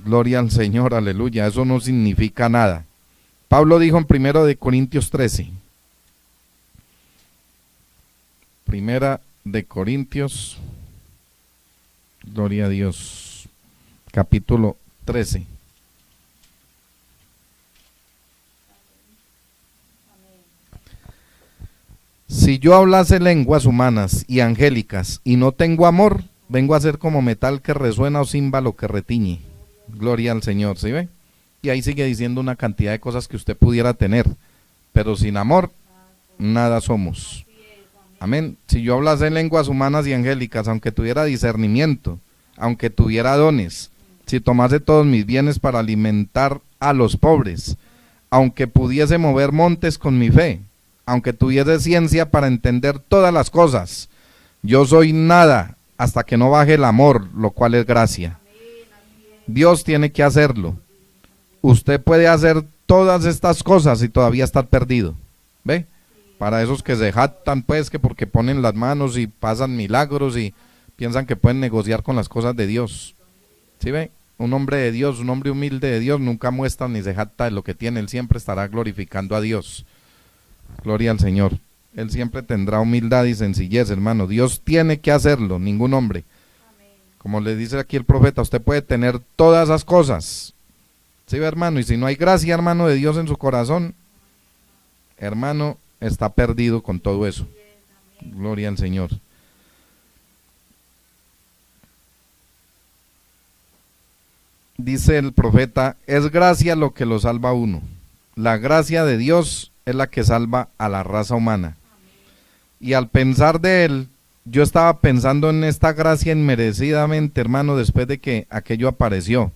Gloria al Señor, aleluya, eso no significa nada. Pablo dijo en 1 Corintios 13, 1 de Corintios, gloria a Dios, capítulo 13. Si yo hablase lenguas humanas y angélicas y no tengo amor, vengo a ser como metal que resuena o címbalo que retiñe. Gloria al Señor, ¿sí ve? Y ahí sigue diciendo una cantidad de cosas que usted pudiera tener, pero sin amor, nada somos. Amén. Si yo hablase lenguas humanas y angélicas, aunque tuviera discernimiento, aunque tuviera dones, si tomase todos mis bienes para alimentar a los pobres, aunque pudiese mover montes con mi fe, aunque tuviese ciencia para entender todas las cosas, yo soy nada hasta que no baje el amor, lo cual es gracia. Dios tiene que hacerlo. Usted puede hacer todas estas cosas y todavía estar perdido. ¿Ve? Para esos que se jactan, pues, que porque ponen las manos y pasan milagros y piensan que pueden negociar con las cosas de Dios. ¿Sí ve? Un hombre de Dios, un hombre humilde de Dios, nunca muestra ni se jacta de lo que tiene. Él siempre estará glorificando a Dios. Gloria al Señor. Él siempre tendrá humildad y sencillez, hermano. Dios tiene que hacerlo, ningún hombre. Como le dice aquí el profeta, usted puede tener todas esas cosas. ¿Sí ve, hermano? Y si no hay gracia, hermano, de Dios en su corazón, hermano, está perdido con todo eso. Gloria al Señor. Dice el profeta, es gracia lo que lo salva a uno. La gracia de Dios es la que salva a la raza humana. Y al pensar de él, yo estaba pensando en esta gracia inmerecidamente, hermano, después de que aquello apareció.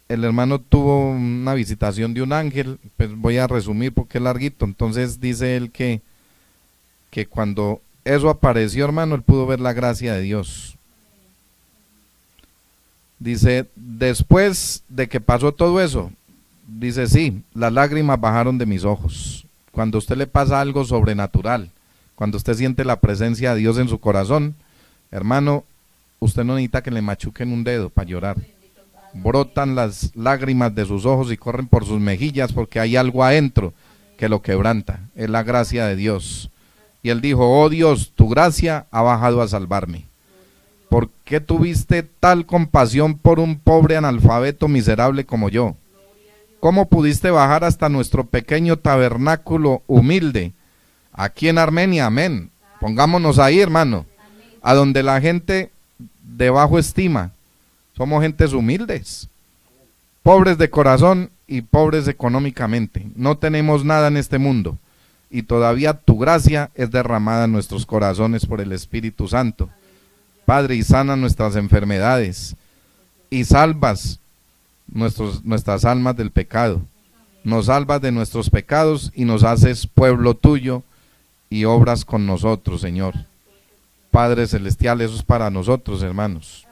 El hermano tuvo una visitación de un ángel, pues voy a resumir porque es larguito. Entonces dice él que cuando eso apareció, hermano, él pudo ver la gracia de Dios. Dice, después de que pasó todo eso, dice, sí, las lágrimas bajaron de mis ojos. Cuando a usted le pasa algo sobrenatural, cuando usted siente la presencia de Dios en su corazón, hermano, usted no necesita que le machuquen un dedo para llorar. Brotan las lágrimas de sus ojos y corren por sus mejillas porque hay algo adentro que lo quebranta. Es la gracia de Dios. Y él dijo, oh Dios, tu gracia ha bajado a salvarme. ¿Por qué tuviste tal compasión por un pobre analfabeto miserable como yo? ¿Cómo pudiste bajar hasta nuestro pequeño tabernáculo humilde? Aquí en Armenia, amén. Pongámonos ahí, hermano. A donde la gente de bajo estima. Somos gentes humildes, pobres de corazón y pobres económicamente. No tenemos nada en este mundo. Y todavía tu gracia es derramada en nuestros corazones por el Espíritu Santo. Padre, y sana nuestras enfermedades. Y salvas nuestras almas del pecado. Nos salvas de nuestros pecados y nos haces pueblo tuyo y obras con nosotros, Señor. Padre Celestial, eso es para nosotros, hermanos.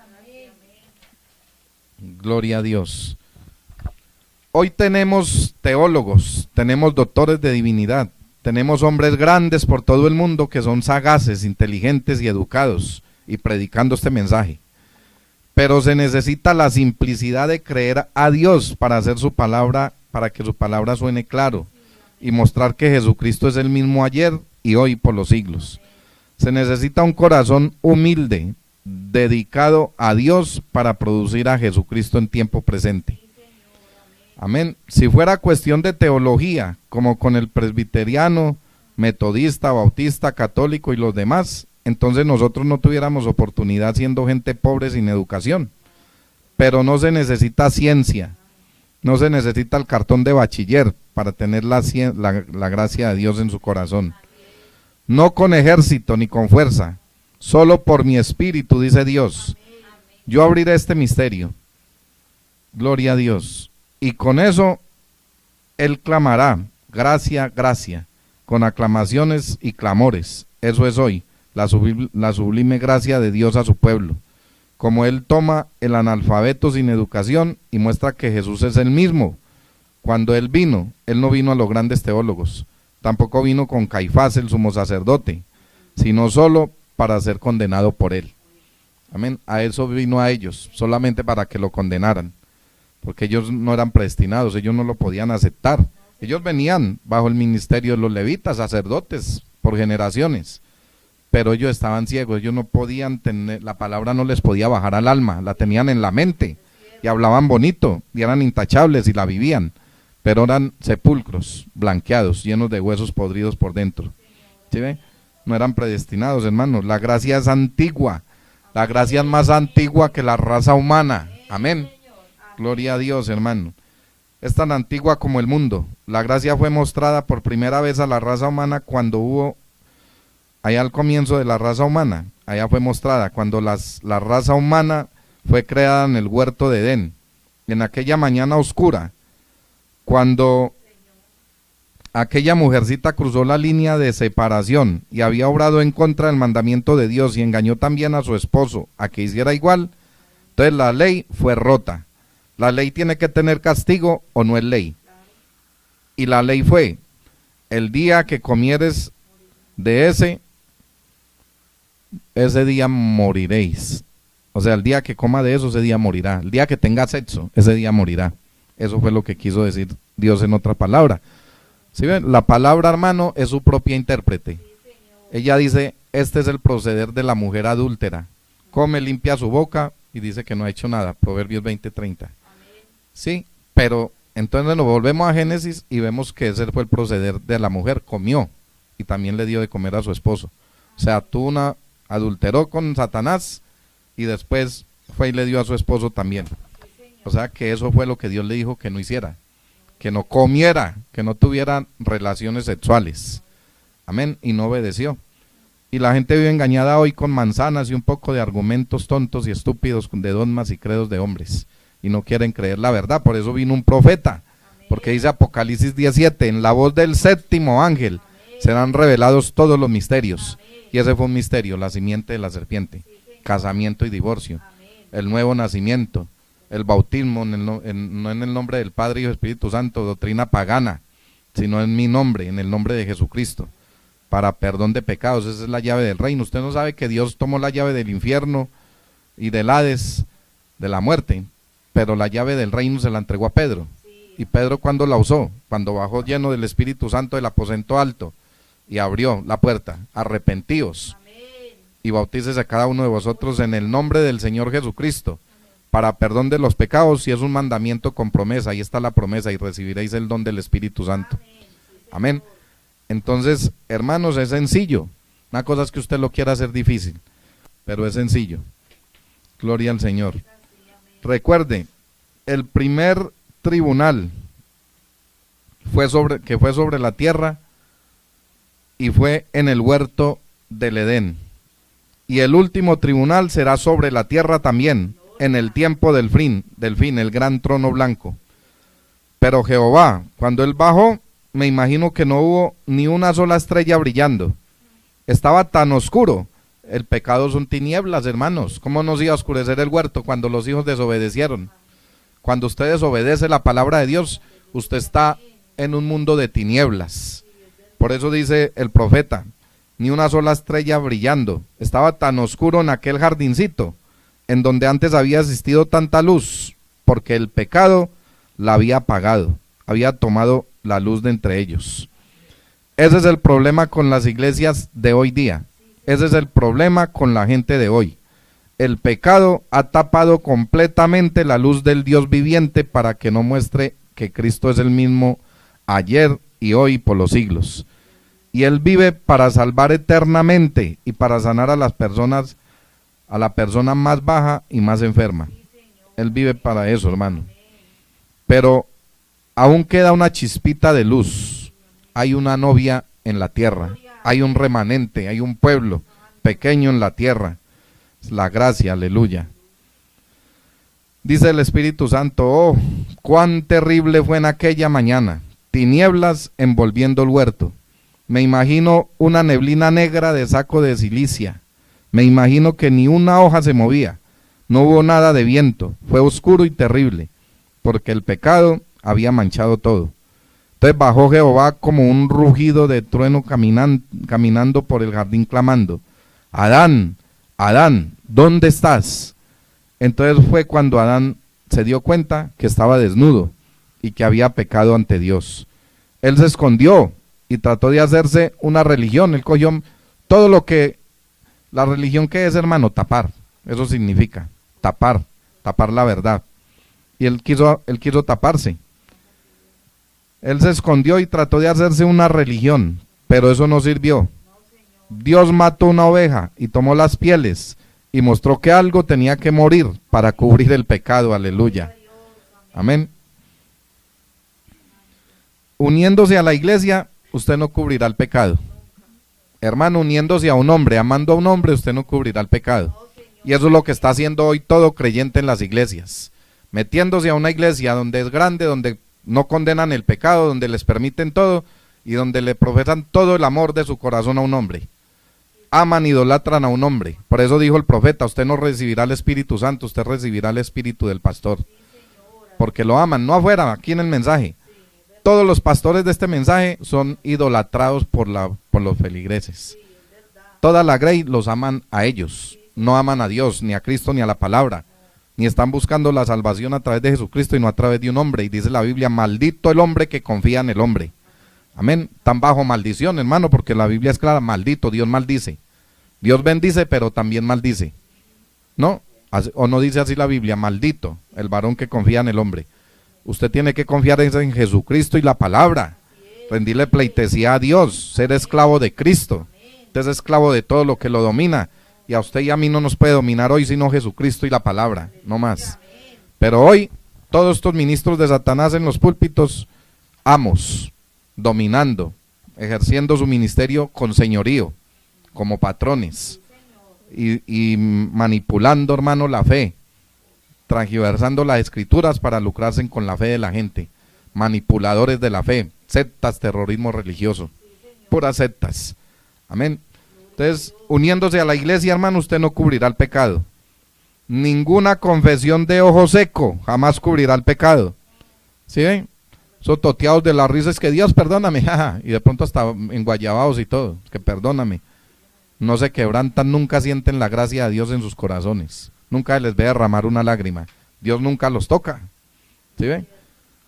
Gloria a Dios. Hoy tenemos teólogos, tenemos doctores de divinidad, tenemos hombres grandes por todo el mundo que son sagaces, inteligentes y educados y predicando este mensaje. Pero se necesita la simplicidad de creer a Dios para hacer su palabra, para que su palabra suene claro y mostrar que Jesucristo es el mismo ayer y hoy por los siglos. Se necesita un corazón humilde, dedicado a Dios para producir a Jesucristo en tiempo presente. Amén. Si fuera cuestión de teología, como con el presbiteriano, metodista, bautista, católico y los demás, entonces nosotros no tuviéramos oportunidad siendo gente pobre sin educación. Pero no se necesita ciencia, no se necesita el cartón de bachiller para tener la gracia de Dios en su corazón. No con ejército ni con fuerza, solo por mi espíritu, dice Dios. Yo abriré este misterio. Gloria a Dios. Y con eso, Él clamará, gracia, gracia, con aclamaciones y clamores. Eso es hoy, la sublime gracia de Dios a su pueblo. Como Él toma el analfabeto sin educación y muestra que Jesús es el mismo. Cuando Él vino, Él no vino a los grandes teólogos, tampoco vino con Caifás, el sumo sacerdote, sino solo para ser condenado por él. Amén. A eso vino a ellos, solamente para que lo condenaran, porque ellos no eran predestinados, ellos no lo podían aceptar. Ellos venían bajo el ministerio de los levitas, sacerdotes, por generaciones, pero ellos estaban ciegos, ellos no podían tener, la palabra no les podía bajar al alma, la tenían en la mente, y hablaban bonito, y eran intachables, y la vivían, pero eran sepulcros, blanqueados, llenos de huesos podridos por dentro. ¿Sí ve? No eran predestinados, hermanos. La gracia es antigua, la gracia es más antigua que la raza humana. Amén. Gloria a Dios, hermano. Es tan antigua como el mundo. La gracia fue mostrada por primera vez a la raza humana cuando hubo, allá al comienzo de la raza humana, allá fue mostrada, cuando la raza humana fue creada en el huerto de Edén, en aquella mañana oscura, cuando aquella mujercita cruzó la línea de separación y había obrado en contra del mandamiento de Dios y engañó también a su esposo a que hiciera igual. Entonces la ley fue rota. La ley tiene que tener castigo o no es ley. Y la ley fue, el día que comieres de ese día moriréis. O sea, el día que coma de eso, ese día morirá. El día que tenga sexo, ese día morirá. Eso fue lo que quiso decir Dios en otra palabra. ¿Sí ven? La palabra, hermano, es su propia intérprete. Ella dice, este es el proceder de la mujer adúltera. Come, limpia su boca y dice que no ha hecho nada. Proverbios 20:30. Sí, pero entonces nos volvemos a Génesis y vemos que ese fue el proceder de la mujer. Comió y también le dio de comer a su esposo. O sea, adulteró con Satanás y después fue y le dio a su esposo también. O sea que eso fue lo que Dios le dijo que no hiciera. Que no comiera, que no tuviera relaciones sexuales. Amén, y no obedeció. Y la gente vive engañada hoy con manzanas y un poco de argumentos tontos y estúpidos de dogmas y credos de hombres. Y no quieren creer la verdad, por eso vino un profeta. Porque dice Apocalipsis 17, en la voz del séptimo ángel serán revelados todos los misterios. Y ese fue un misterio, la simiente de la serpiente, casamiento y divorcio, el nuevo nacimiento, el bautismo, no en el nombre del Padre y del Espíritu Santo, doctrina pagana, sino en mi nombre, en el nombre de Jesucristo, para perdón de pecados. Esa es la llave del reino. Usted no sabe que Dios tomó la llave del infierno y del Hades, de la muerte, pero la llave del reino se la entregó a Pedro. Y Pedro, ¿cuándo la usó? Cuando bajó lleno del Espíritu Santo del aposento alto y abrió la puerta. Arrepentíos y bautícese a cada uno de vosotros en el nombre del Señor Jesucristo para perdón de los pecados, y es un mandamiento con promesa. Ahí está la promesa, y recibiréis el don del Espíritu Santo. Amén. Entonces, hermanos, es sencillo. Una cosa es que usted lo quiera hacer difícil, pero es sencillo. Gloria al Señor. Recuerde, el primer tribunal fue sobre la tierra y fue en el huerto del Edén. Y el último tribunal será sobre la tierra también, en el tiempo del fin, el gran trono blanco. Pero Jehová, cuando él bajó, me imagino que no hubo ni una sola estrella brillando. Estaba tan oscuro. El pecado son tinieblas, hermanos. ¿Cómo nos iba a oscurecer el huerto cuando los hijos desobedecieron? Cuando usted desobedece la palabra de Dios, usted está en un mundo de tinieblas. Por eso dice el profeta, ni una sola estrella brillando. Estaba tan oscuro en aquel jardincito, en donde antes había existido tanta luz, porque el pecado la había apagado, había tomado la luz de entre ellos. Ese es el problema con las iglesias de hoy día. Ese es el problema con la gente de hoy. El pecado ha tapado completamente la luz del Dios viviente para que no muestre que Cristo es el mismo ayer y hoy por los siglos. Y Él vive para salvar eternamente y para sanar a las personas, a la persona más baja y más enferma. Él vive para eso, hermano. Pero aún queda una chispita de luz. Hay una novia en la tierra. Hay un remanente, hay un pueblo pequeño en la tierra. Es la gracia, aleluya. Dice el Espíritu Santo, oh, cuán terrible fue en aquella mañana, tinieblas envolviendo el huerto. Me imagino una neblina negra de saco de silicia. Me imagino que ni una hoja se movía. No hubo nada de viento. Fue oscuro y terrible, porque el pecado había manchado todo. Entonces bajó Jehová como un rugido de trueno caminando por el jardín clamando, Adán, Adán, ¿dónde estás? Entonces fue cuando Adán se dio cuenta que estaba desnudo y que había pecado ante Dios. Él se escondió y trató de hacerse una religión. Él cogió todo lo que ¿La religión qué es, hermano? Tapar. Eso significa tapar la verdad. Y él quiso taparse. Él se escondió y trató de hacerse una religión, pero eso no sirvió. Dios mató una oveja y tomó las pieles y mostró que algo tenía que morir para cubrir el pecado. Aleluya. Amén. Uniéndose a la iglesia, usted no cubrirá el pecado. Hermano, uniéndose a un hombre, amando a un hombre, usted no cubrirá el pecado. Y eso es lo que está haciendo hoy todo creyente en las iglesias. Metiéndose a una iglesia donde es grande, donde no condenan el pecado, donde les permiten todo y donde le profesan todo el amor de su corazón a un hombre. Aman, idolatran a un hombre. Por eso dijo el profeta, usted no recibirá el Espíritu Santo, usted recibirá el Espíritu del pastor. Porque lo aman, no afuera, aquí en el mensaje. Todos los pastores de este mensaje son idolatrados por los feligreses. Toda la grey los aman a ellos. No aman a Dios, ni a Cristo, ni a la palabra, ni están buscando la salvación a través de Jesucristo y no a través de un hombre. Y dice la Biblia, maldito el hombre que confía en el hombre. Amén. Están bajo maldición, hermano, porque la Biblia es clara, maldito, Dios maldice. Dios bendice, pero también maldice. ¿No? O no dice así la Biblia, maldito el varón que confía en el hombre. Usted tiene que confiar en Jesucristo y la palabra. Rendirle pleitesía a Dios, ser esclavo de Cristo. Usted es esclavo de todo lo que lo domina. Y a usted y a mí no nos puede dominar hoy sino Jesucristo y la palabra, no más. Pero hoy, todos estos ministros de Satanás en los púlpitos, amos, dominando, ejerciendo su ministerio con señorío, como patrones, y manipulando, hermano, la fe, transgiversando las escrituras para lucrarse con la fe de la gente, manipuladores de la fe, sectas, terrorismo religioso, puras sectas. Amén. Entonces, uniéndose a la iglesia, hermano, usted no cubrirá el pecado. Ninguna confesión de ojo seco jamás cubrirá el pecado. ¿Sí ven? Son toteados de la risa, es que Dios perdóname, jaja, y de pronto hasta enguayabados y todo, es que perdóname. No se quebrantan, nunca sienten la gracia de Dios en sus corazones. Nunca les ve derramar una lágrima. Dios nunca los toca. ¿Sí ven?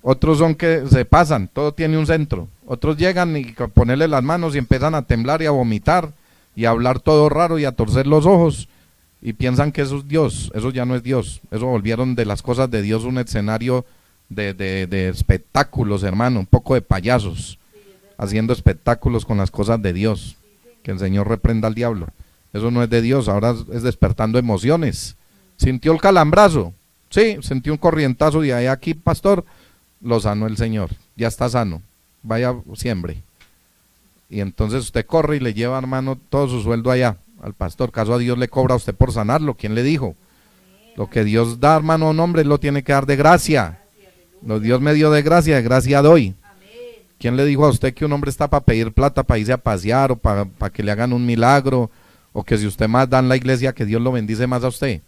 Otros son que se pasan, todo tiene un centro. Otros llegan y ponerle las manos y empiezan a temblar y a vomitar y a hablar todo raro y a torcer los ojos y piensan que eso es Dios. Eso ya no es Dios. Eso volvieron de las cosas de Dios un escenario de espectáculos, hermano, un poco de payasos, haciendo espectáculos con las cosas de Dios. Que el Señor reprenda al diablo. Eso no es de Dios, ahora es despertando emociones. ¿Sintió el calambrazo? Sí, sentí un corrientazo y ahí aquí, pastor, lo sanó el Señor, ya está sano, vaya, siembre. Y entonces usted corre y le lleva, hermano, todo su sueldo allá al pastor. ¿Caso a Dios le cobra a usted por sanarlo? ¿Quién le dijo? Lo que Dios da, hermano, a un hombre, lo tiene que dar de gracia. Lo Dios me dio de gracia doy. ¿Quién le dijo a usted que un hombre está para pedir plata, para irse a pasear, o para que le hagan un milagro, o que si usted más da en la iglesia, que Dios lo bendice más a usted?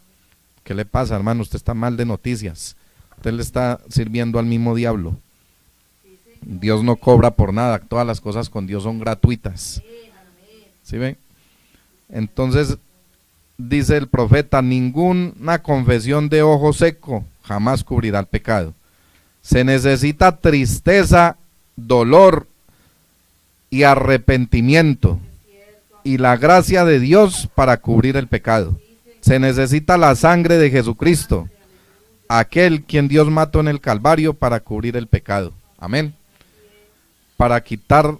¿Qué le pasa, hermano? Usted está mal de noticias. Usted le está sirviendo al mismo diablo. Dios no cobra por nada, todas las cosas con Dios son gratuitas. ¿Sí ven? Entonces, dice el profeta, ninguna confesión de ojo seco jamás cubrirá el pecado. Se necesita tristeza, dolor y arrepentimiento y la gracia de Dios para cubrir el pecado. Se necesita la sangre de Jesucristo, aquel quien Dios mató en el Calvario para cubrir el pecado. Amén. Para quitar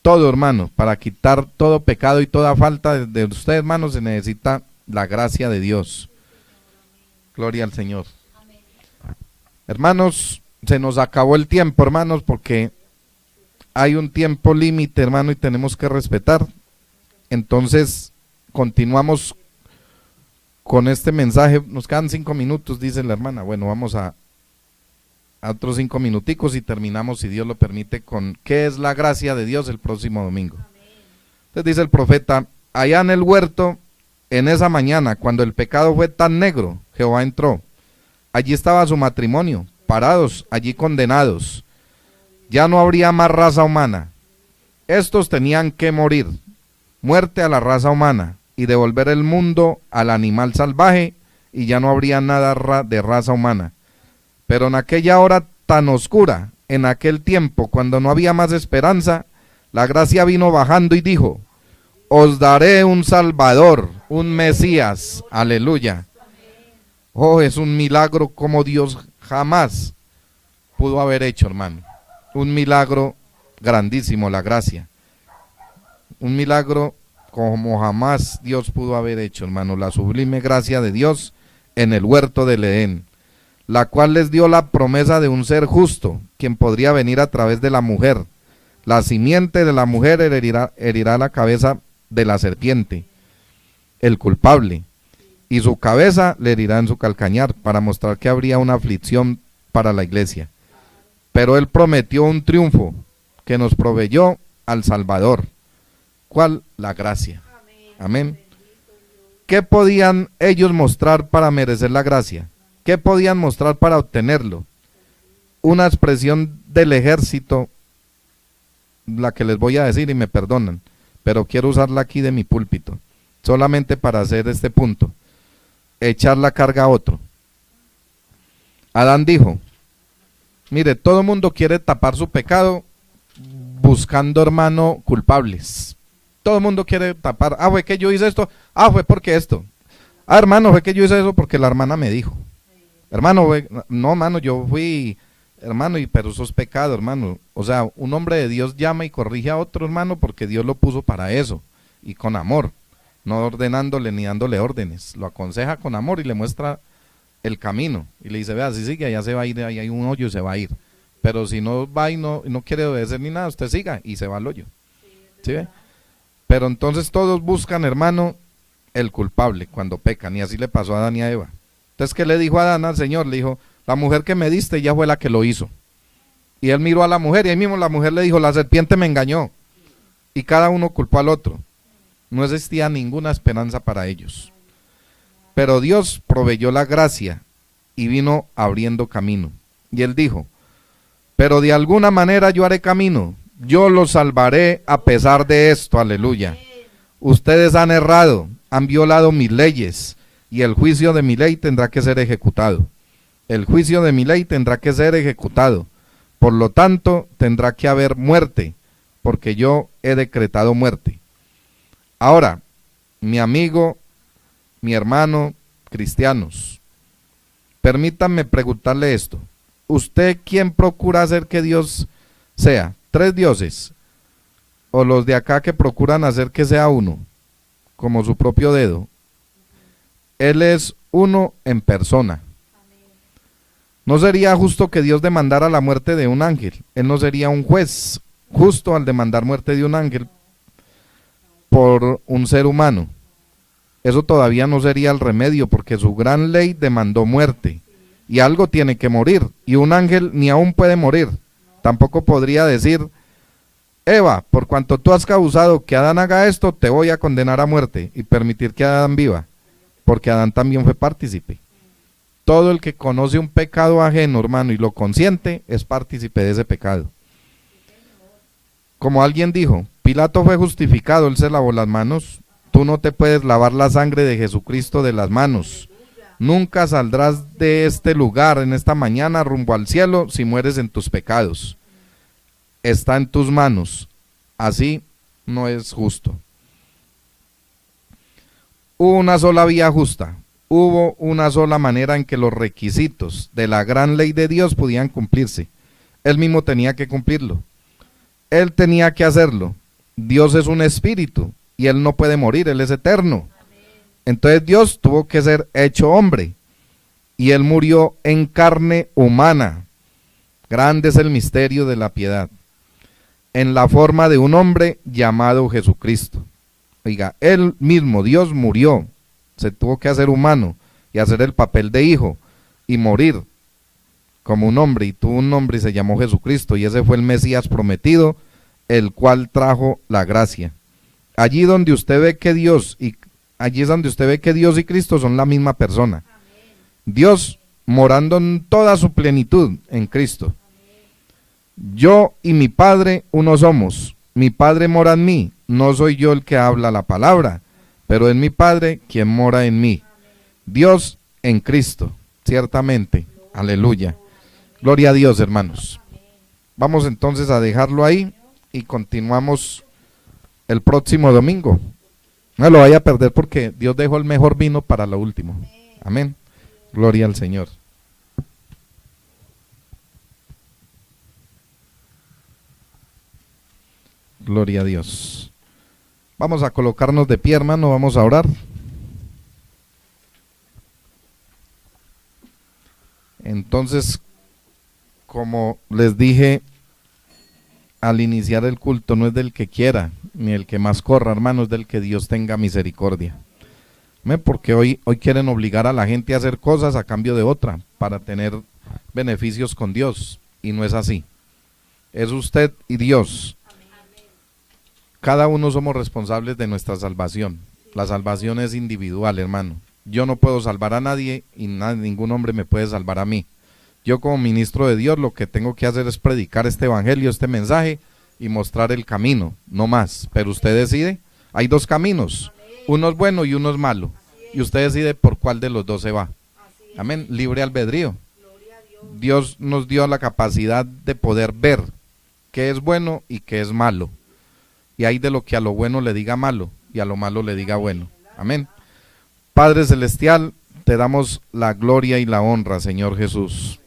todo, hermano, para quitar todo pecado y toda falta de usted, hermano, se necesita la gracia de Dios. Gloria al Señor. Hermanos, se nos acabó el tiempo, hermanos, porque hay un tiempo límite, hermano, y tenemos que respetar. Entonces, continuamos con este mensaje. Nos quedan 5 minutos, dice la hermana. Bueno, vamos a otros 5 minuticos y terminamos, si Dios lo permite, con ¿qué es la gracia de Dios? El próximo domingo. Entonces dice el profeta, allá en el huerto, en esa mañana, cuando el pecado fue tan negro, Jehová entró. Allí estaba su matrimonio, parados, allí condenados. Ya no habría más raza humana. Estos tenían que morir. Muerte a la raza humana y devolver el mundo al animal salvaje, y ya no habría nada de raza humana. Pero en aquella hora tan oscura, en aquel tiempo, cuando no había más esperanza, la gracia vino bajando y dijo, os daré un Salvador, un Mesías, aleluya. Oh, es un milagro como Dios jamás pudo haber hecho, hermano. Un milagro grandísimo, la gracia. Un milagro como jamás Dios pudo haber hecho, hermano. La sublime gracia de Dios en el huerto del Edén, la cual les dio la promesa de un ser justo, quien podría venir a través de la mujer. La simiente de la mujer herirá la cabeza de la serpiente, el culpable, y su cabeza le herirá en su calcañar, para mostrar que habría una aflicción para la iglesia. Pero él prometió un triunfo que nos proveyó al Salvador. ¿Cuál? La gracia. Amén. ¿Qué podían ellos mostrar para merecer la gracia? ¿Qué podían mostrar para obtenerlo? Una expresión del ejército, la que les voy a decir y me perdonan, pero quiero usarla aquí de mi púlpito, solamente para hacer este punto: echar la carga a otro. Adán dijo: mire, todo el mundo quiere tapar su pecado buscando, hermano, culpables. Todo el mundo quiere tapar: ah, fue que yo hice esto, ah, fue porque esto, ah, hermano, fue que yo hice eso porque la hermana me dijo. Hermano, no, hermano, yo fui, hermano, pero eso es pecado, hermano. O sea, un hombre de Dios llama y corrige a otro, hermano, porque Dios lo puso para eso, y con amor, no ordenándole ni dándole órdenes. Lo aconseja con amor y le muestra el camino, y le dice: vea, si sigue, allá se va a ir, ahí hay un hoyo y se va a ir. Pero si no va y no quiere obedecer ni nada, usted siga y se va al hoyo. ¿Sí ve? Pero entonces todos buscan, hermano, el culpable cuando pecan, y así le pasó a Adán y a Eva. Entonces, ¿qué le dijo Adán al Señor? Le dijo: la mujer que me diste ya fue la que lo hizo. Y él miró a la mujer, y ahí mismo la mujer le dijo: la serpiente me engañó. Y cada uno culpó al otro. No existía ninguna esperanza para ellos. Pero Dios proveyó la gracia y vino abriendo camino. Y él dijo: pero de alguna manera yo haré camino, yo los salvaré a pesar de esto, aleluya. Ustedes han errado, han violado mis leyes, y el juicio de mi ley tendrá que ser ejecutado. El juicio de mi ley tendrá que ser ejecutado. Por lo tanto, tendrá que haber muerte, porque yo he decretado muerte. Ahora, mi amigo, mi hermano, cristianos, permítanme preguntarle esto: ¿usted quién procura hacer que Dios sea? ¿Tres dioses? ¿O los de acá que procuran hacer que sea uno, como su propio dedo? Él es uno en persona. No sería justo que Dios demandara la muerte de un ángel. Él no sería un juez justo al demandar muerte de un ángel por un ser humano. Eso todavía no sería el remedio, porque su gran ley demandó muerte, y algo tiene que morir, y un ángel ni aún puede morir. Tampoco podría decir: Eva, por cuanto tú has causado que Adán haga esto, te voy a condenar a muerte y permitir que Adán viva, porque Adán también fue partícipe. Todo el que conoce un pecado ajeno, hermano, y lo consiente, es partícipe de ese pecado. Como alguien dijo: Pilato fue justificado, él se lavó las manos. Tú no te puedes lavar la sangre de Jesucristo de las manos. Nunca saldrás de este lugar en esta mañana rumbo al cielo si mueres en tus pecados. Está en tus manos. Así no es justo. Hubo una sola vía justa. Hubo una sola manera en que los requisitos de la gran ley de Dios podían cumplirse. Él mismo tenía que cumplirlo. Él tenía que hacerlo. Dios es un espíritu y Él no puede morir, Él es eterno. Entonces Dios tuvo que ser hecho hombre, y Él murió en carne humana. Grande es el misterio de la piedad. En la forma de un hombre llamado Jesucristo. Oiga, Él mismo, Dios, murió, se tuvo que hacer humano y hacer el papel de hijo y morir como un hombre, y tuvo un nombre y se llamó Jesucristo, y ese fue el Mesías prometido, el cual trajo la gracia. Allí donde usted ve que Dios y allí es donde usted ve que Dios y Cristo son la misma persona. Dios morando en toda su plenitud en Cristo. Yo y mi Padre uno somos. Mi Padre mora en mí. No soy yo el que habla la palabra, pero es mi Padre quien mora en mí. Dios en Cristo, ciertamente. Aleluya. Gloria a Dios, hermanos. Vamos entonces a dejarlo ahí y continuamos el próximo domingo. No lo vaya a perder porque Dios dejó el mejor vino para lo último. Amén. Gloria al Señor. Gloria a Dios. Vamos a colocarnos de pie, hermano, vamos a orar. Entonces, como les dije al iniciar el culto, no es del que quiera, ni el que más corra, hermano, es del que Dios tenga misericordia. Porque hoy quieren obligar a la gente a hacer cosas a cambio de otra, para tener beneficios con Dios, y no es así. Es usted y Dios. Cada uno somos responsables de nuestra salvación. La salvación es individual, hermano. Yo no puedo salvar a nadie y ningún hombre me puede salvar a mí. Yo como ministro de Dios lo que tengo que hacer es predicar este evangelio, este mensaje y mostrar el camino, no más. Pero usted decide, hay dos caminos, uno es bueno y uno es malo. Y usted decide por cuál de los dos se va. Amén, libre albedrío. Dios nos dio la capacidad de poder ver qué es bueno y qué es malo. Y hay de lo que a lo bueno le diga malo y a lo malo le diga bueno. Amén. Padre Celestial, te damos la gloria y la honra, Señor Jesús.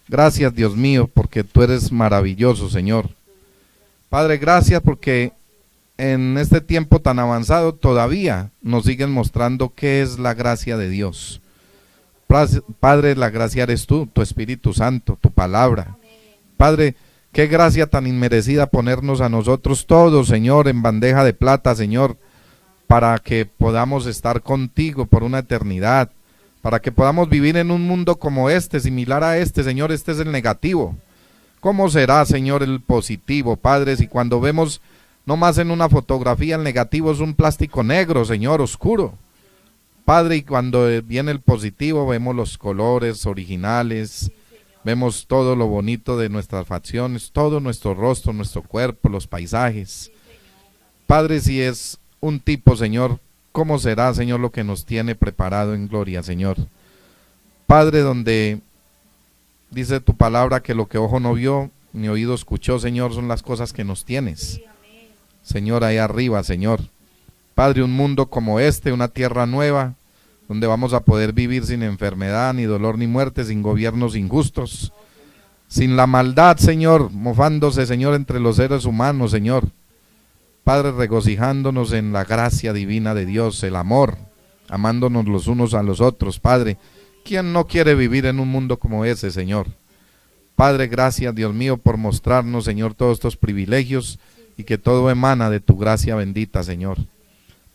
Gracias, Dios mío, porque tú eres maravilloso, Señor. Padre, gracias porque en este tiempo tan avanzado todavía nos siguen mostrando qué es la gracia de Dios. Padre, la gracia eres tú, tu Espíritu Santo, tu palabra. Padre, qué gracia tan inmerecida ponernos a nosotros todos, Señor, en bandeja de plata, Señor, para que podamos estar contigo por una eternidad, para que podamos vivir en un mundo como este, similar a este, Señor. Este es el negativo. ¿Cómo será, Señor, el positivo, Padre, si cuando vemos no más en una fotografía el negativo es un plástico negro, Señor, oscuro? Padre, y cuando viene el positivo vemos los colores originales, vemos todo lo bonito de nuestras facciones, todo nuestro rostro, nuestro cuerpo, los paisajes. Padre, si es un tipo, Señor, ¿cómo será, Señor, lo que nos tiene preparado en gloria, Señor? Padre, donde dice tu palabra que lo que ojo no vio, ni oído escuchó, Señor, son las cosas que nos tienes. Señor, ahí arriba, Señor. Padre, un mundo como este, una tierra nueva, donde vamos a poder vivir sin enfermedad, ni dolor, ni muerte, sin gobiernos injustos, sin la maldad, Señor, mofándose, Señor, entre los seres humanos, Señor. Padre, regocijándonos en la gracia divina de Dios, el amor, amándonos los unos a los otros. Padre, ¿quién no quiere vivir en un mundo como ese, Señor? Padre, gracias, Dios mío, por mostrarnos, Señor, todos estos privilegios y que todo emana de tu gracia bendita, Señor.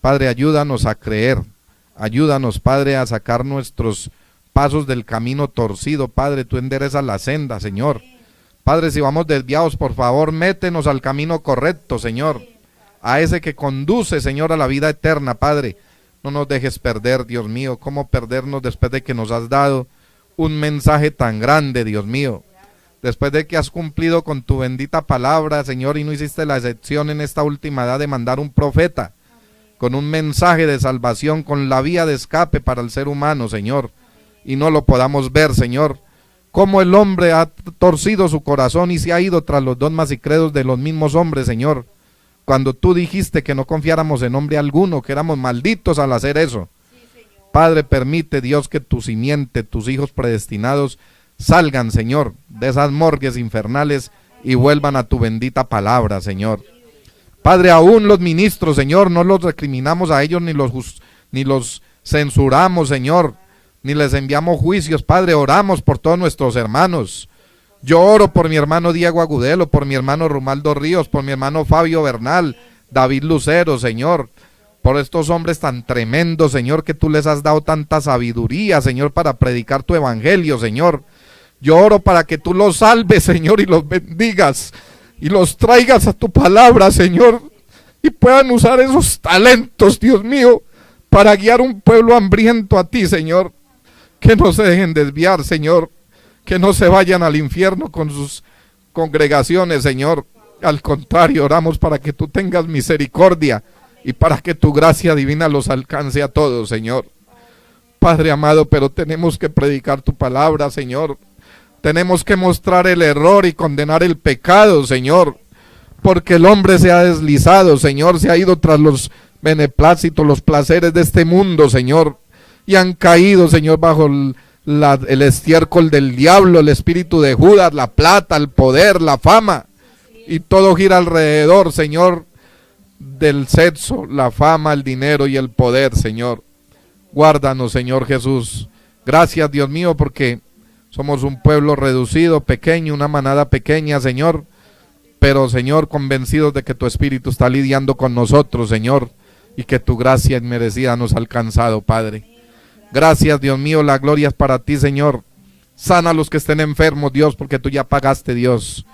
Padre, ayúdanos a creer, ayúdanos, Padre, a sacar nuestros pasos del camino torcido. Padre, tú enderezas la senda, Señor. Padre, si vamos desviados, por favor, métenos al camino correcto, Señor, a ese que conduce, Señor, a la vida eterna. Padre, no nos dejes perder, Dios mío. ¿Cómo perdernos después de que nos has dado un mensaje tan grande, Dios mío? Después de que has cumplido con tu bendita palabra, Señor, y no hiciste la excepción en esta última edad de mandar un profeta con un mensaje de salvación, con la vía de escape para el ser humano, Señor, y no lo podamos ver, Señor. Cómo el hombre ha torcido su corazón y se ha ido tras los dogmas y credos de los mismos hombres, Señor, cuando tú dijiste que no confiáramos en hombre alguno, que éramos malditos al hacer eso. Padre, permite, Dios, que tu simiente, tus hijos predestinados, salgan, Señor, de esas morgues infernales y vuelvan a tu bendita palabra, Señor. Padre, aún los ministros, Señor, no los recriminamos a ellos, ni los censuramos, Señor, ni les enviamos juicios. Padre, oramos por todos nuestros hermanos. Yo oro por mi hermano Diego Agudelo, por mi hermano Romaldo Ríos, por mi hermano Fabio Bernal, David Lucero, Señor, por estos hombres tan tremendos, Señor, que tú les has dado tanta sabiduría, Señor, para predicar tu evangelio, Señor. Yo oro para que tú los salves, Señor, y los bendigas, y los traigas a tu palabra, Señor, y puedan usar esos talentos, Dios mío, para guiar un pueblo hambriento a ti, Señor. Que no se dejen desviar, Señor, que no se vayan al infierno con sus congregaciones, Señor. Al contrario, oramos para que tú tengas misericordia y para que tu gracia divina los alcance a todos, Señor. Padre amado, pero tenemos que predicar tu palabra, Señor. Tenemos que mostrar el error y condenar el pecado, Señor, porque el hombre se ha deslizado, Señor, se ha ido tras los beneplácito, los placeres de este mundo, Señor, y han caído, Señor, bajo el estiércol del diablo, el espíritu de Judas, la plata, el poder, la fama, y todo gira alrededor, Señor, del sexo, la fama, el dinero y el poder, Señor. Guárdanos, Señor Jesús. Gracias, Dios mío, porque somos un pueblo reducido, pequeño, una manada pequeña, Señor, pero, Señor, convencidos de que tu Espíritu está lidiando con nosotros, Señor, y que tu gracia inmerecida nos ha alcanzado, Padre. Gracias, Dios mío, la gloria es para ti, Señor. Sana a los que estén enfermos, Dios, porque tú ya pagaste, Dios.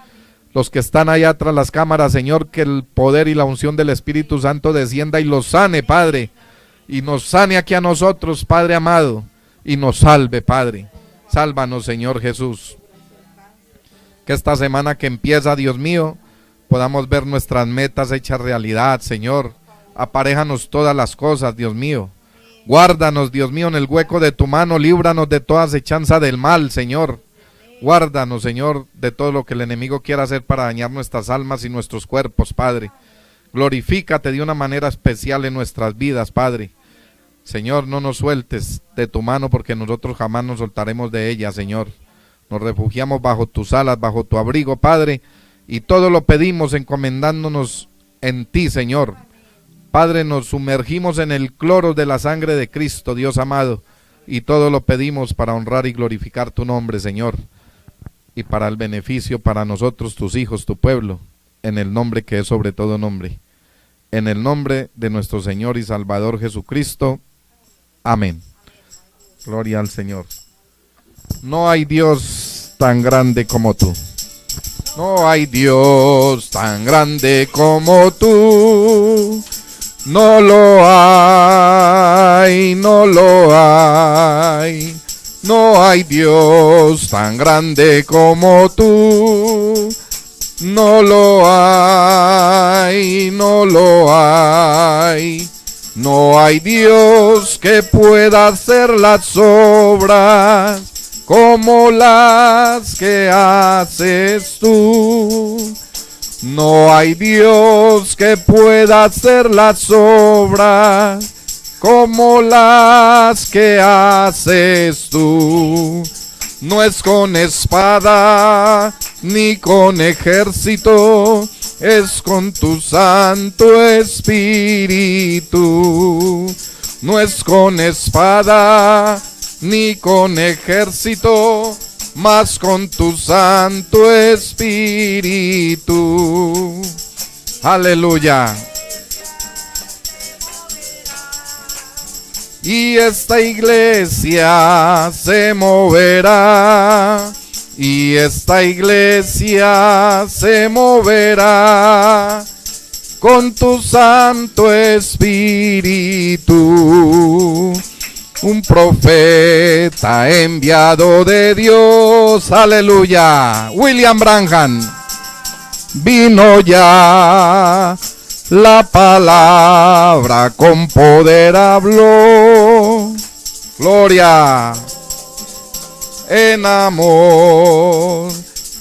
Los que están allá tras las cámaras, Señor, que el poder y la unción del Espíritu Santo descienda y los sane, Padre, y nos sane aquí a nosotros, Padre amado, y nos salve, Padre. Sálvanos, Señor Jesús. Que esta semana que empieza, Dios mío, podamos ver nuestras metas hechas realidad, Señor. Aparéjanos todas las cosas, Dios mío. Guárdanos, Dios mío, en el hueco de tu mano, líbranos de toda acechanza del mal, Señor. Guárdanos, Señor, de todo lo que el enemigo quiera hacer para dañar nuestras almas y nuestros cuerpos, Padre. Glorifícate de una manera especial en nuestras vidas, Padre. Señor, no nos sueltes de tu mano, porque nosotros jamás nos soltaremos de ella, Señor. Nos refugiamos bajo tus alas, bajo tu abrigo, Padre, y todo lo pedimos encomendándonos en ti, Señor. Padre, nos sumergimos en el cloro de la sangre de Cristo, Dios amado, y todo lo pedimos para honrar y glorificar tu nombre, Señor, y para el beneficio para nosotros, tus hijos, tu pueblo, en el nombre que es sobre todo nombre, en el nombre de nuestro Señor y Salvador Jesucristo. Amén. Gloria al Señor. No hay Dios tan grande como tú. No hay Dios tan grande como tú. No lo hay, no lo hay. No hay Dios tan grande como tú. No lo hay, no lo hay. No hay Dios que pueda hacer las obras como las que haces tú. No hay Dios que pueda hacer las obras como las que haces tú. No es con espada ni con ejército, es con tu Santo Espíritu. No es con espada ni con ejército, mas con tu Santo Espíritu. Aleluya. Y esta iglesia se moverá, y esta iglesia se moverá con tu Santo Espíritu. Un profeta enviado de Dios, aleluya, William Branham, vino ya, la palabra con poder habló, gloria, en amor.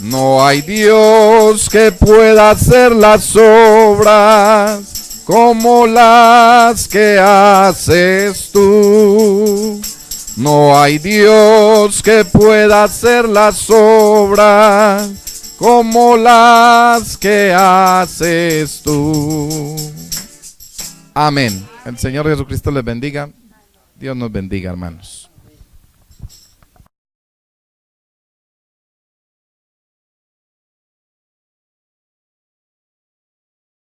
No hay Dios que pueda hacer las obras como las que haces tú. No hay Dios que pueda hacer las obras como las que haces tú. Amén. El Señor Jesucristo les bendiga. Dios nos bendiga, hermanos.